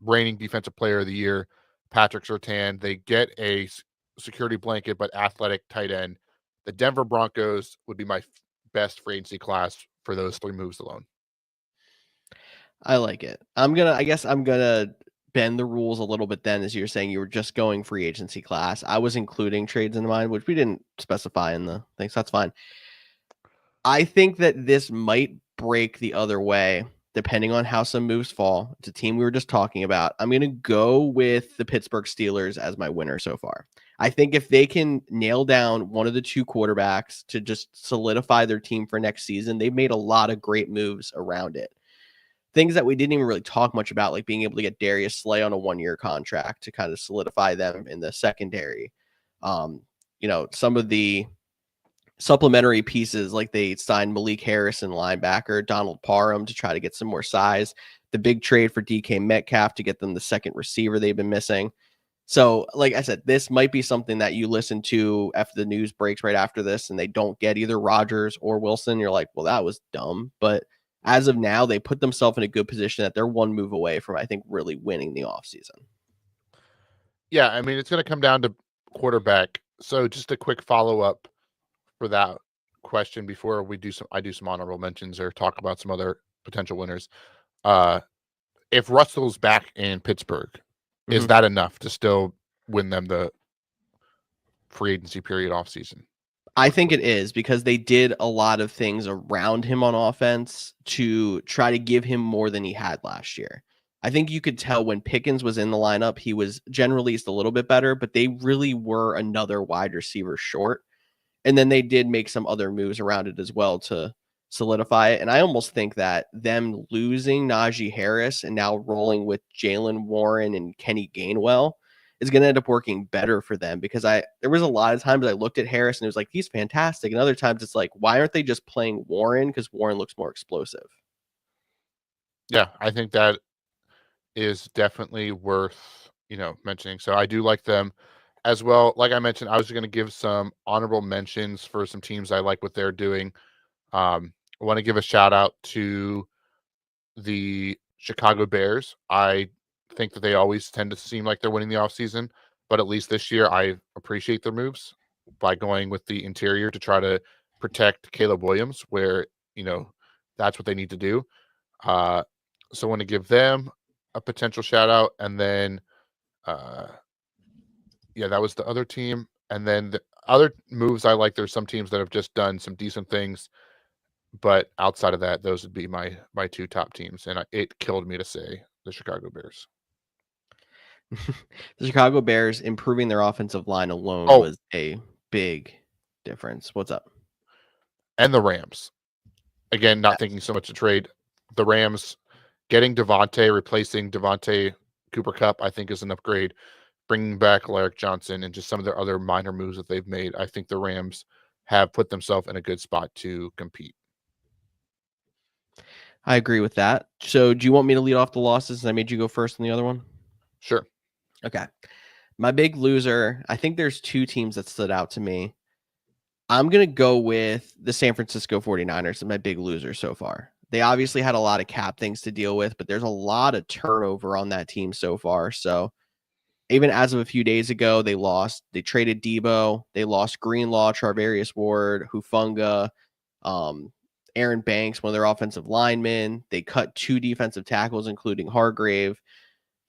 reigning defensive player of the year, Patrick Surtain. They get a security blanket, but athletic tight end. The Denver Broncos would be my best free agency class for those three moves alone. I like it. I guess I'm gonna bend the rules a little bit then, as you were saying you were just going free agency class. I was including trades in mind, which we didn't specify in the thing, so that's fine. I think that this might break the other way, depending on how some moves fall. It's a team we were just talking about. I'm gonna go with the Pittsburgh Steelers as my winner so far. I think if they can nail down one of the two quarterbacks to just solidify their team for next season, they've made a lot of great moves around it. Things that we didn't even really talk much about, like being able to get Darius Slay on a 1-year contract to kind of solidify them in the secondary. Some of the supplementary pieces, like they signed Malik Harris and linebacker Donald Parham to try to get some more size. The big trade for DK Metcalf to get them the second receiver they've been missing. So, like I said, this might be something that you listen to after the news breaks right after this, and they don't get either Rodgers or Wilson. You're like, well, that was dumb. But as of now, they put themselves in a good position that they're one move away from, I think, really winning the offseason. Yeah, I mean, it's going to come down to quarterback. So just a quick follow-up for that question before I do some honorable mentions or talk about some other potential winners. If Russell's back in Pittsburgh, is that enough to still win them the free agency period offseason? I think it is, because they did a lot of things around him on offense to try to give him more than he had last year. I think you could tell when Pickens was in the lineup, he was generally just a little bit better, but they really were another wide receiver short. And then they did make some other moves around it as well to solidify it. And I almost think that them losing Najee Harris and now rolling with Jalen Warren and Kenny Gainwell is going to end up working better for them, because there was a lot of times I looked at Harris and it was like, he's fantastic. And other times it's like, why aren't they just playing Warren? Because Warren looks more explosive. Yeah, I think that is definitely worth, mentioning. So I do like them as well. Like I mentioned, I was going to give some honorable mentions for some teams I like what they're doing. I want to give a shout out to the Chicago Bears. I think that they always tend to seem like they're winning the offseason, but at least this year I appreciate their moves by going with the interior to try to protect Caleb Williams, where, that's what they need to do. So I want to give them a potential shout out. And then, that was the other team. And then the other moves I like, there's some teams that have just done some decent things, but outside of that, those would be my two top teams. And it killed me to say the Chicago Bears. The Chicago Bears improving their offensive line alone was a big difference. What's up? And the Rams. again, not thinking so much to trade. The Rams getting Devontae, replacing Devontae Cooper Kupp, I think is an upgrade. Bringing back Larrick Johnson and just some of their other minor moves that they've made, I think the Rams have put themselves in a good spot to compete. I agree with that. So do you want me to lead off the losses and I made you go first on the other one? Sure. Okay. My big loser, I think there's two teams that stood out to me. I'm going to go with the San Francisco 49ers as my big loser so far. They obviously had a lot of cap things to deal with, but there's a lot of turnover on that team so far. So even as of a few days ago, they traded Debo, they lost Greenlaw, Charvarius Ward, Hufanga, Aaron Banks, one of their offensive linemen. They cut 2 defensive tackles, including Hargrave.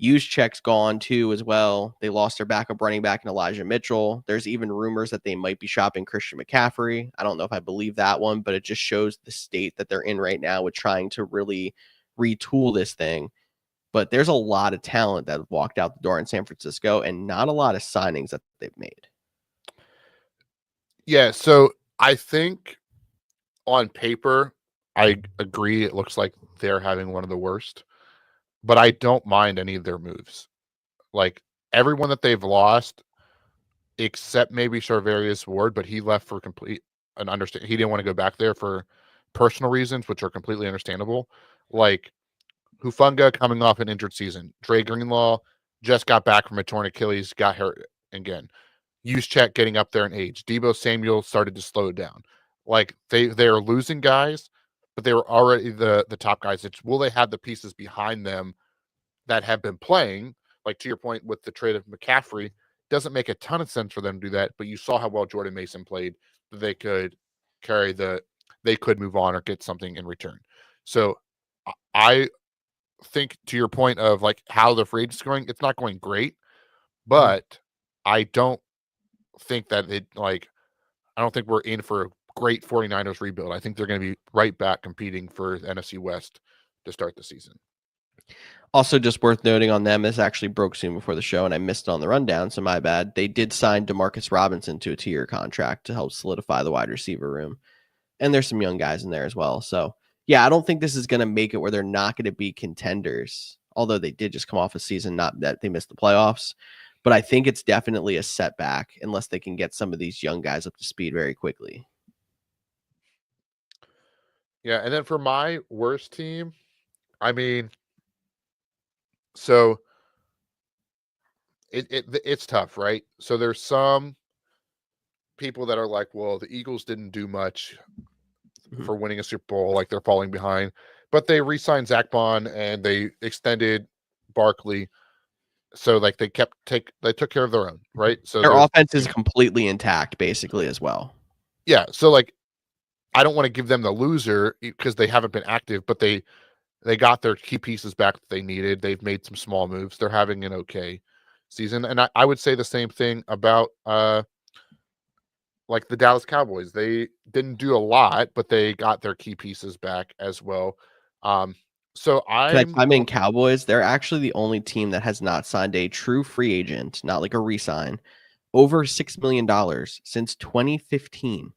Juszczyk's gone too as well. They lost their backup running back in Elijah Mitchell. There's even rumors that they might be shopping Christian McCaffrey. I don't know if I believe that one, but it just shows the state that they're in right now with trying to really retool this thing. But there's a lot of talent that walked out the door in San Francisco and not a lot of signings that they've made. Yeah, so I think on paper, I agree. It looks like they're having one of the worst, but I don't mind any of their moves. Like everyone that they've lost, except maybe Charvarius Ward, but he left for complete an understand. He didn't want to go back there for personal reasons, which are completely understandable. Like Hufanga coming off an injured season. Dre Greenlaw just got back from a torn Achilles, got hurt again. Juszczyk getting up there in age. Debo Samuel started to slow down. Like they are losing guys, but they were already the top guys. It's will they have the pieces behind them that have been playing? Like to your point with the trade of McCaffrey, doesn't make a ton of sense for them to do that. But you saw how well Jordan Mason played. That they could they could move on or get something in return. So I think to your point of like how the free agency is going, it's not going great, but I don't think that I don't think we're in for a great 49ers rebuild. I think they're going to be right back competing for the NFC West to start the season. Also, just worth noting on them, this actually broke soon before the show, and I missed on the rundown, so my bad. They did sign Demarcus Robinson to a 2-year contract to help solidify the wide receiver room. And there's some young guys in there as well. So, yeah, I don't think this is going to make it where they're not going to be contenders, although they did just come off a season, not that they missed the playoffs. But I think it's definitely a setback unless they can get some of these young guys up to speed very quickly. Yeah, and then for my worst team, I mean, so it's tough, right? So there's some people that are like, well, the Eagles didn't do much for winning a Super Bowl, like they're falling behind, but they re-signed Zach Bond and they extended Barkley. So like they took care of their own, right? So their offense is completely intact, basically, as well. Yeah. So like I don't want to give them the loser because they haven't been active, but they got their key pieces back that they needed. They've made some small moves. They're having an okay season. And I would say the same thing about like the Dallas Cowboys. They didn't do a lot, but they got their key pieces back as well. So I mean, Cowboys, they're actually the only team that has not signed a true free agent, not like a re-sign, over $6 million since 2015.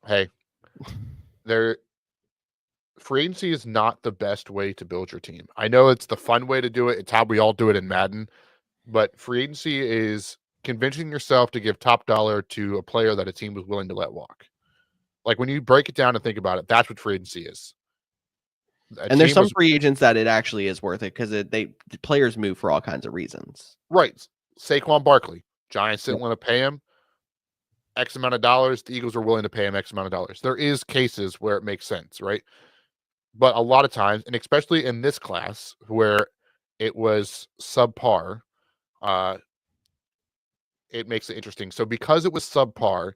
Hey, their free agency is not the best way to build your team. I know it's the fun way to do it. It's how we all do it in Madden, but free agency is convincing yourself to give top dollar to a player that a team was willing to let walk. Like when you break it down and think about it, that's what free agency is. And there's some free agents that it actually is worth it because the players move for all kinds of reasons. Right. Saquon Barkley. Giants didn't want to pay him X amount of dollars. The Eagles are willing to pay him X amount of dollars. There is cases where it makes sense, right? But a lot of times, and especially in this class where it was subpar, it makes it interesting. So because it was subpar,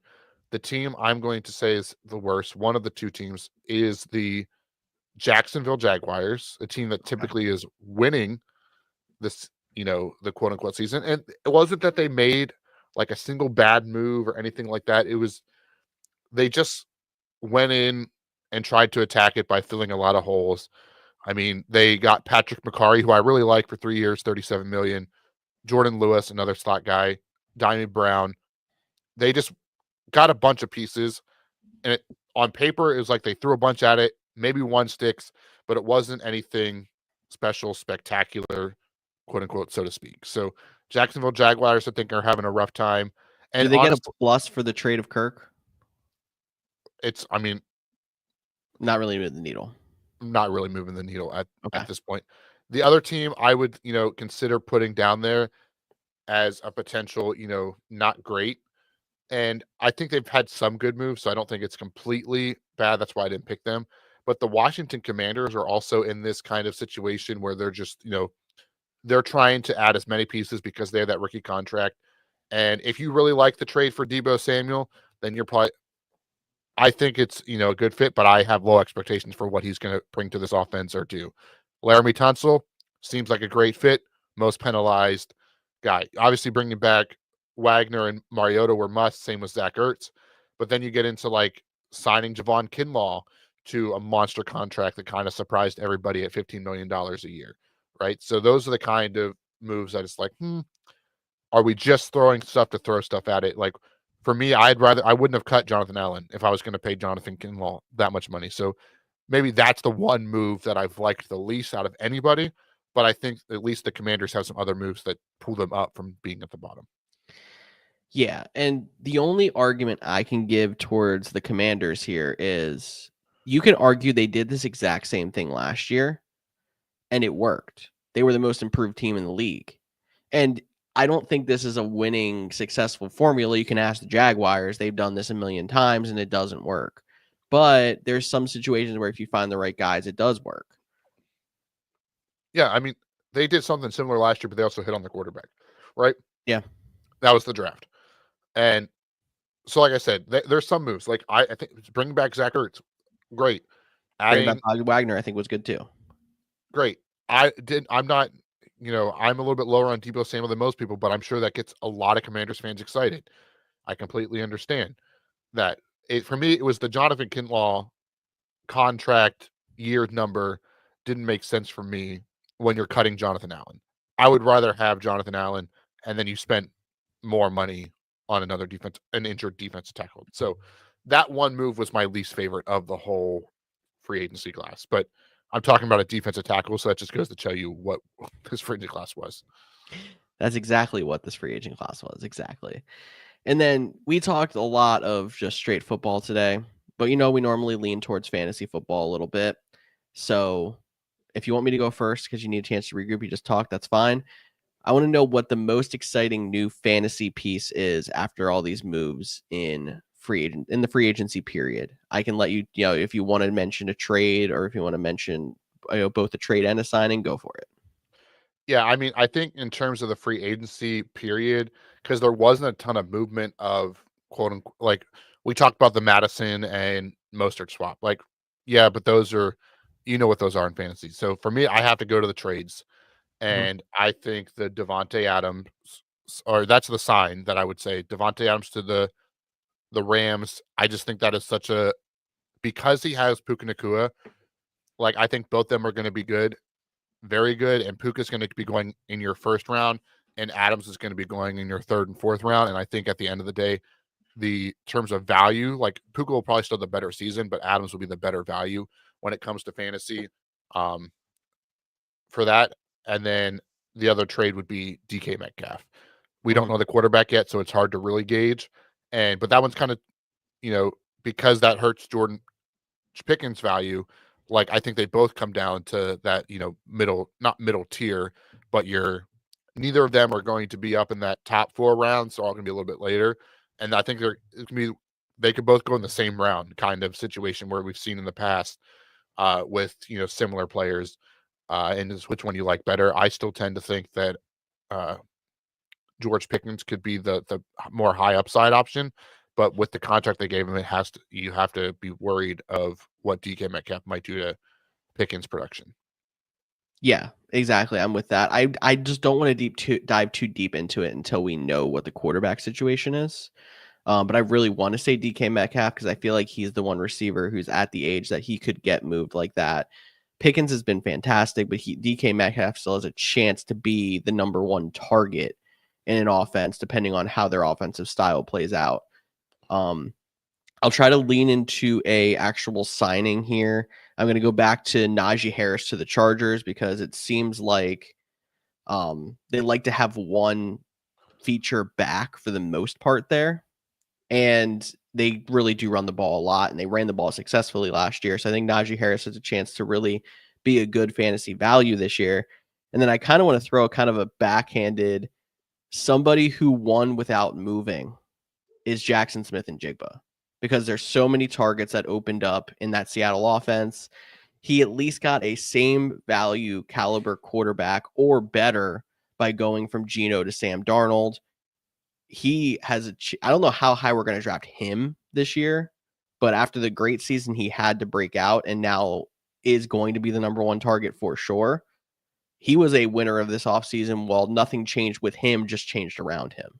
the team I'm going to say is the worst, one of the two teams, is the Jacksonville Jaguars, a team that typically is winning this, the quote unquote season. And it wasn't that they made like a single bad move or anything like that. It was, they just went in and tried to attack it by filling a lot of holes. I mean, they got Patrick McCarry, who I really like, for 3 years, $37 million. Jordan Lewis, another slot guy, Diamond Brown. They just got a bunch of pieces, and it on paper, it was like they threw a bunch at it. Maybe one sticks, but it wasn't anything special, spectacular, quote unquote, so to speak. So Jacksonville Jaguars, I think, are having a rough time. Do And they get a honestly, plus for the trade of Kirk? I mean, Not really moving the needle. not really moving the needle at Okay. this point. The other team I would, consider putting down there as a potential, not great. And I think they've had some good moves, so I don't think it's completely bad. That's why I didn't pick them. But the Washington Commanders are also in this kind of situation where they're just, they're trying to add as many pieces because they have that rookie contract. And if you really like the trade for Deebo Samuel, then you're probably, I think it's, a good fit, but I have low expectations for what he's going to bring to this offense or do. Laramie Tunsil seems like a great fit, most penalized guy. Obviously, bringing back Wagner and Mariota were must, same with Zach Ertz. But then you get into like signing Javon Kinlaw to a monster contract that kind of surprised everybody at $15 million a year, right? So those are the kind of moves that it's like, are we just throwing stuff to throw stuff at it? Like for me, I wouldn't have cut Jonathan Allen if I was going to pay Jonathan Kinlaw that much money. So maybe that's the one move that I've liked the least out of anybody. But I think at least the Commanders have some other moves that pull them up from being at the bottom. Yeah, and the only argument I can give towards the Commanders here is you can argue they did this exact same thing last year and it worked. They were the most improved team in the league. And I don't think this is a winning, successful formula. You can ask the Jaguars. They've done this a million times and it doesn't work. But there's some situations where if you find the right guys, it does work. Yeah, I mean, they did something similar last year, but they also hit on the quarterback, right? Yeah. That was the draft. And so, like I said, there's some moves. Like I think bringing back Zach Ertz, great. Bringing back Adding, Bobby Wagner, I think, was good too. great. I'm not, I'm a little bit lower on Deebo Samuel than most people, but I'm sure that gets a lot of Commanders fans excited. I completely understand that. For me, it was the Jonathan Kinlaw contract year number didn't make sense for me when you're cutting Jonathan Allen. I would rather have Jonathan Allen and then you spent more money on an injured defensive tackle. So that one move was my least favorite of the whole free agency class. But I'm talking about a defensive tackle, so that just goes to tell you what this free agent class was. That's exactly what this free agent class was. Exactly. And then we talked a lot of just straight football today, but we normally lean towards fantasy football a little bit. So if you want me to go first because you need a chance to regroup, you just talk, that's fine. I want to know what the most exciting new fantasy piece is after all these moves in the free agency period. I can let you, if you want to mention a trade or if you want to mention both a trade and a signing, go for it. Yeah, I mean, I think in terms of the free agency period, because there wasn't a ton of movement of quote unquote, like we talked about the Madison and Mostert swap. Like, yeah, but those are, what those are in fantasy. So for me, I have to go to the trades. Mhm. And I think the Devontae Adams, or that's the sign that I would say, Devontae Adams to the Rams. I just think that is because he has Puka Nacua, like I think both of them are going to be good, very good, and Puka's going to be going in your first round, and Adams is going to be going in your third and fourth round. And I think at the end of the day, the terms of value, like Puka will probably still have the better season, but Adams will be the better value when it comes to fantasy for that. And then the other trade would be DK Metcalf. We don't Mhm. know the quarterback yet, so it's hard to really gauge. But that one's kind of, because that hurts Jordan Pickens' value. Like I think they both come down to that, not middle tier, but neither of them are going to be up in that top 4 rounds. So all going to be a little bit later. And I think they could both go in the same round kind of situation where we've seen in the past with similar players. And is which one you like better. I still tend to think that George Pickens could be the more high upside option, but with the contract they gave him, you have to be worried of what DK Metcalf might do to Pickens' production. Yeah, exactly. I'm with that. I just don't want to dive too deep into it until we know what the quarterback situation is. But I really want to say DK Metcalf because I feel like he's the one receiver who's at the age that he could get moved like that. Pickens has been fantastic, but DK Metcalf still has a chance to be the number one target in an offense, depending on how their offensive style plays out. I'll try to lean into a actual signing here. I'm going to go back to Najee Harris to the Chargers because it seems like they like to have one feature back for the most part there. And they really do run the ball a lot, and they ran the ball successfully last year. So I think Najee Harris has a chance to really be a good fantasy value this year. And then I kind of want to throw kind of a backhanded somebody who won without moving is Jackson Smith and Jigba, because there's so many targets that opened up in that Seattle offense. He at least got a same value caliber quarterback or better by going from Geno to Sam Darnold. He has I don't know how high we're going to draft him this year, but after the great season he had to break out and now is going to be the number one target for sure. He was a winner of this offseason while nothing changed with him, just changed around him.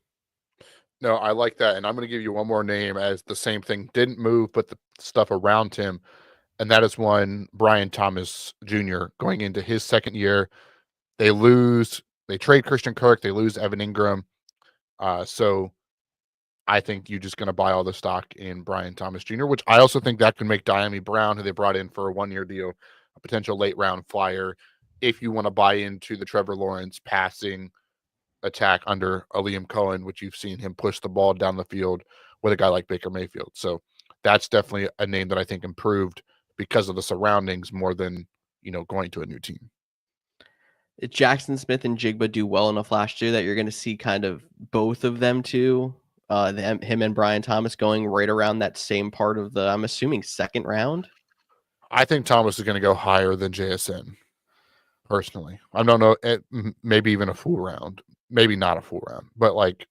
No, I like that. And I'm going to give you one more name as the same thing didn't move, but the stuff around him. And that is one Brian Thomas Jr. going into his second year. They trade Christian Kirk, they lose Evan Ingram. So I think you're just going to buy all the stock in Brian Thomas Jr., which I also think that can make Diami Brown, who they brought in for a 1-year deal, a potential late round flyer if you want to buy into the Trevor Lawrence passing attack under Liam Cohen, which you've seen him push the ball down the field with a guy like Baker Mayfield. So that's definitely a name that I think improved because of the surroundings more than, going to a new team. Jackson Smith and Jigba do well enough last year that you're going to see kind of both of them too, him and Brian Thomas going right around that same part of the, I'm assuming, second round. I think Thomas is going to go higher than JSN, personally. I don't know, maybe even a full round. Maybe not a full round, but like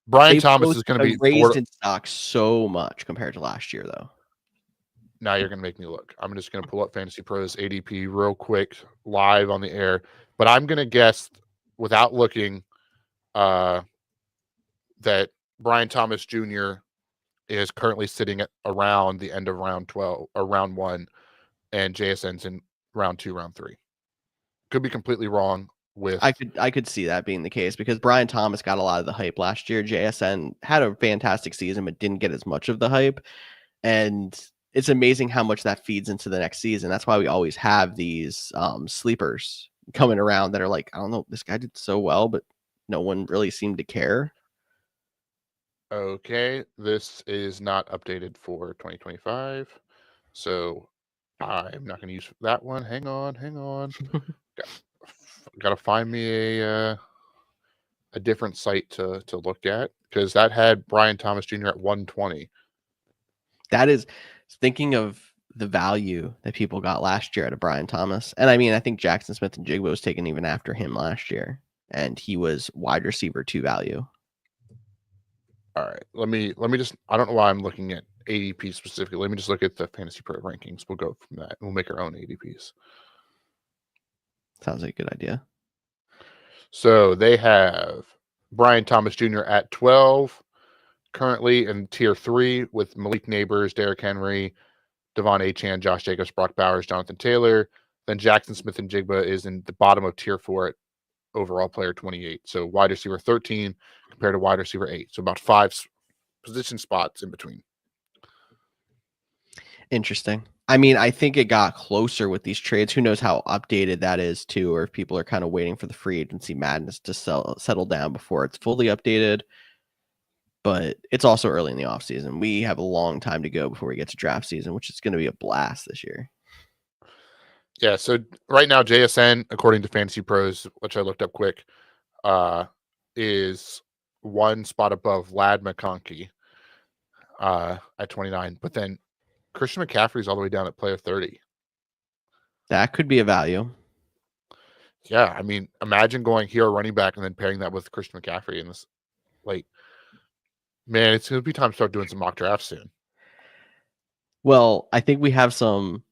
Brian Thomas is going to be raised in stock so much compared to last year, though. Now you're going to make me look. I'm just going to pull up Fantasy Pros ADP real quick live on the air, but I'm going to guess without looking that Brian Thomas Jr. is currently sitting at around the end of round 12 or round 1, and JSN's in round 2, round 3. Could be completely wrong. I could see that being the case because Brian Thomas got a lot of the hype last year. JSN had a fantastic season, but didn't get as much of the hype. And it's amazing how much that feeds into the next season. That's why we always have these sleepers coming around that are like, I don't know, this guy did so well, but no one really seemed to care. Okay, this is not updated for 2025, so I'm not going to use that one. Hang on. Got to find me a different site to look at, because that had Brian Thomas Jr. at 120. That is, thinking of the value that people got last year out of Brian Thomas. And I mean, I think Jackson Smith and Jigba was taken even after him last year, and he was wide receiver 2 value. All right, let me just, I don't know why I'm looking at ADP specifically. Let me just look at the Fantasy Pro rankings. We'll go from that. We'll make our own ADPs. Sounds like a good idea. So they have Brian Thomas Jr. at 12, currently in tier 3 with Malik Neighbors, Derrick Henry, Devon Achane, Josh Jacobs, Brock Bowers, Jonathan Taylor. Then Jackson Smith and Jigba is in the bottom of tier 4 at overall player 28. So wide receiver 13 compared to wide receiver 8. So about 5 position spots in between. Interesting. I mean, I think it got closer with these trades. Who knows how updated that is too, or if people are kind of waiting for the free agency madness to settle down before it's fully updated. But it's also early in the offseason. We have a long time to go before we get to draft season, which is going to be a blast this year. Yeah, so right now JSN, according to Fantasy Pros, which I looked up quick, is 1 spot above Lad McConkey at 29. But then Christian McCaffrey's all the way down at player 30. That could be a value. Yeah, I mean, imagine going here running back and then pairing that with Christian McCaffrey in this. Like, man, it's going to be time to start doing some mock drafts soon. Well, I think we have some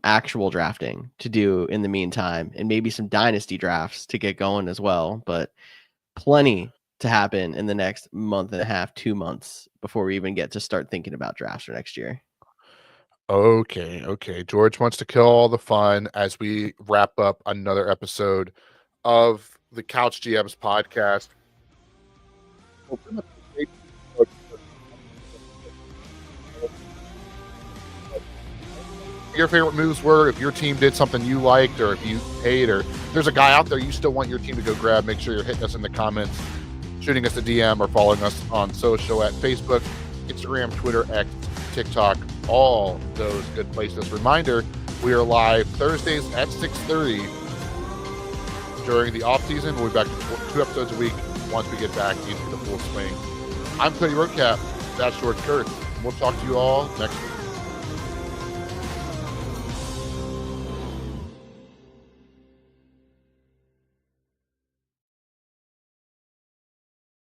actual drafting to do in the meantime, and maybe some dynasty drafts to get going as well. But plenty to happen in the next month and a half, 2 months before we even get to start thinking about drafts for next year. Okay. George wants to kill all the fun as we wrap up another episode of the Couch GMs podcast. your favorite moves were. If your team did something you liked, or if you hate, or there's a guy out there you still want your team to go grab, make sure you're hitting us in the comments, shooting us a DM, or following us on social at Facebook, Instagram, Twitter, X, TikTok, all those good places. Reminder, we are live Thursdays at 6:30 during the offseason. We'll be back to 2 episodes a week once we get back into the full swing. I'm Cody Roadcap. That's George Kurtz. We'll talk to you all next week.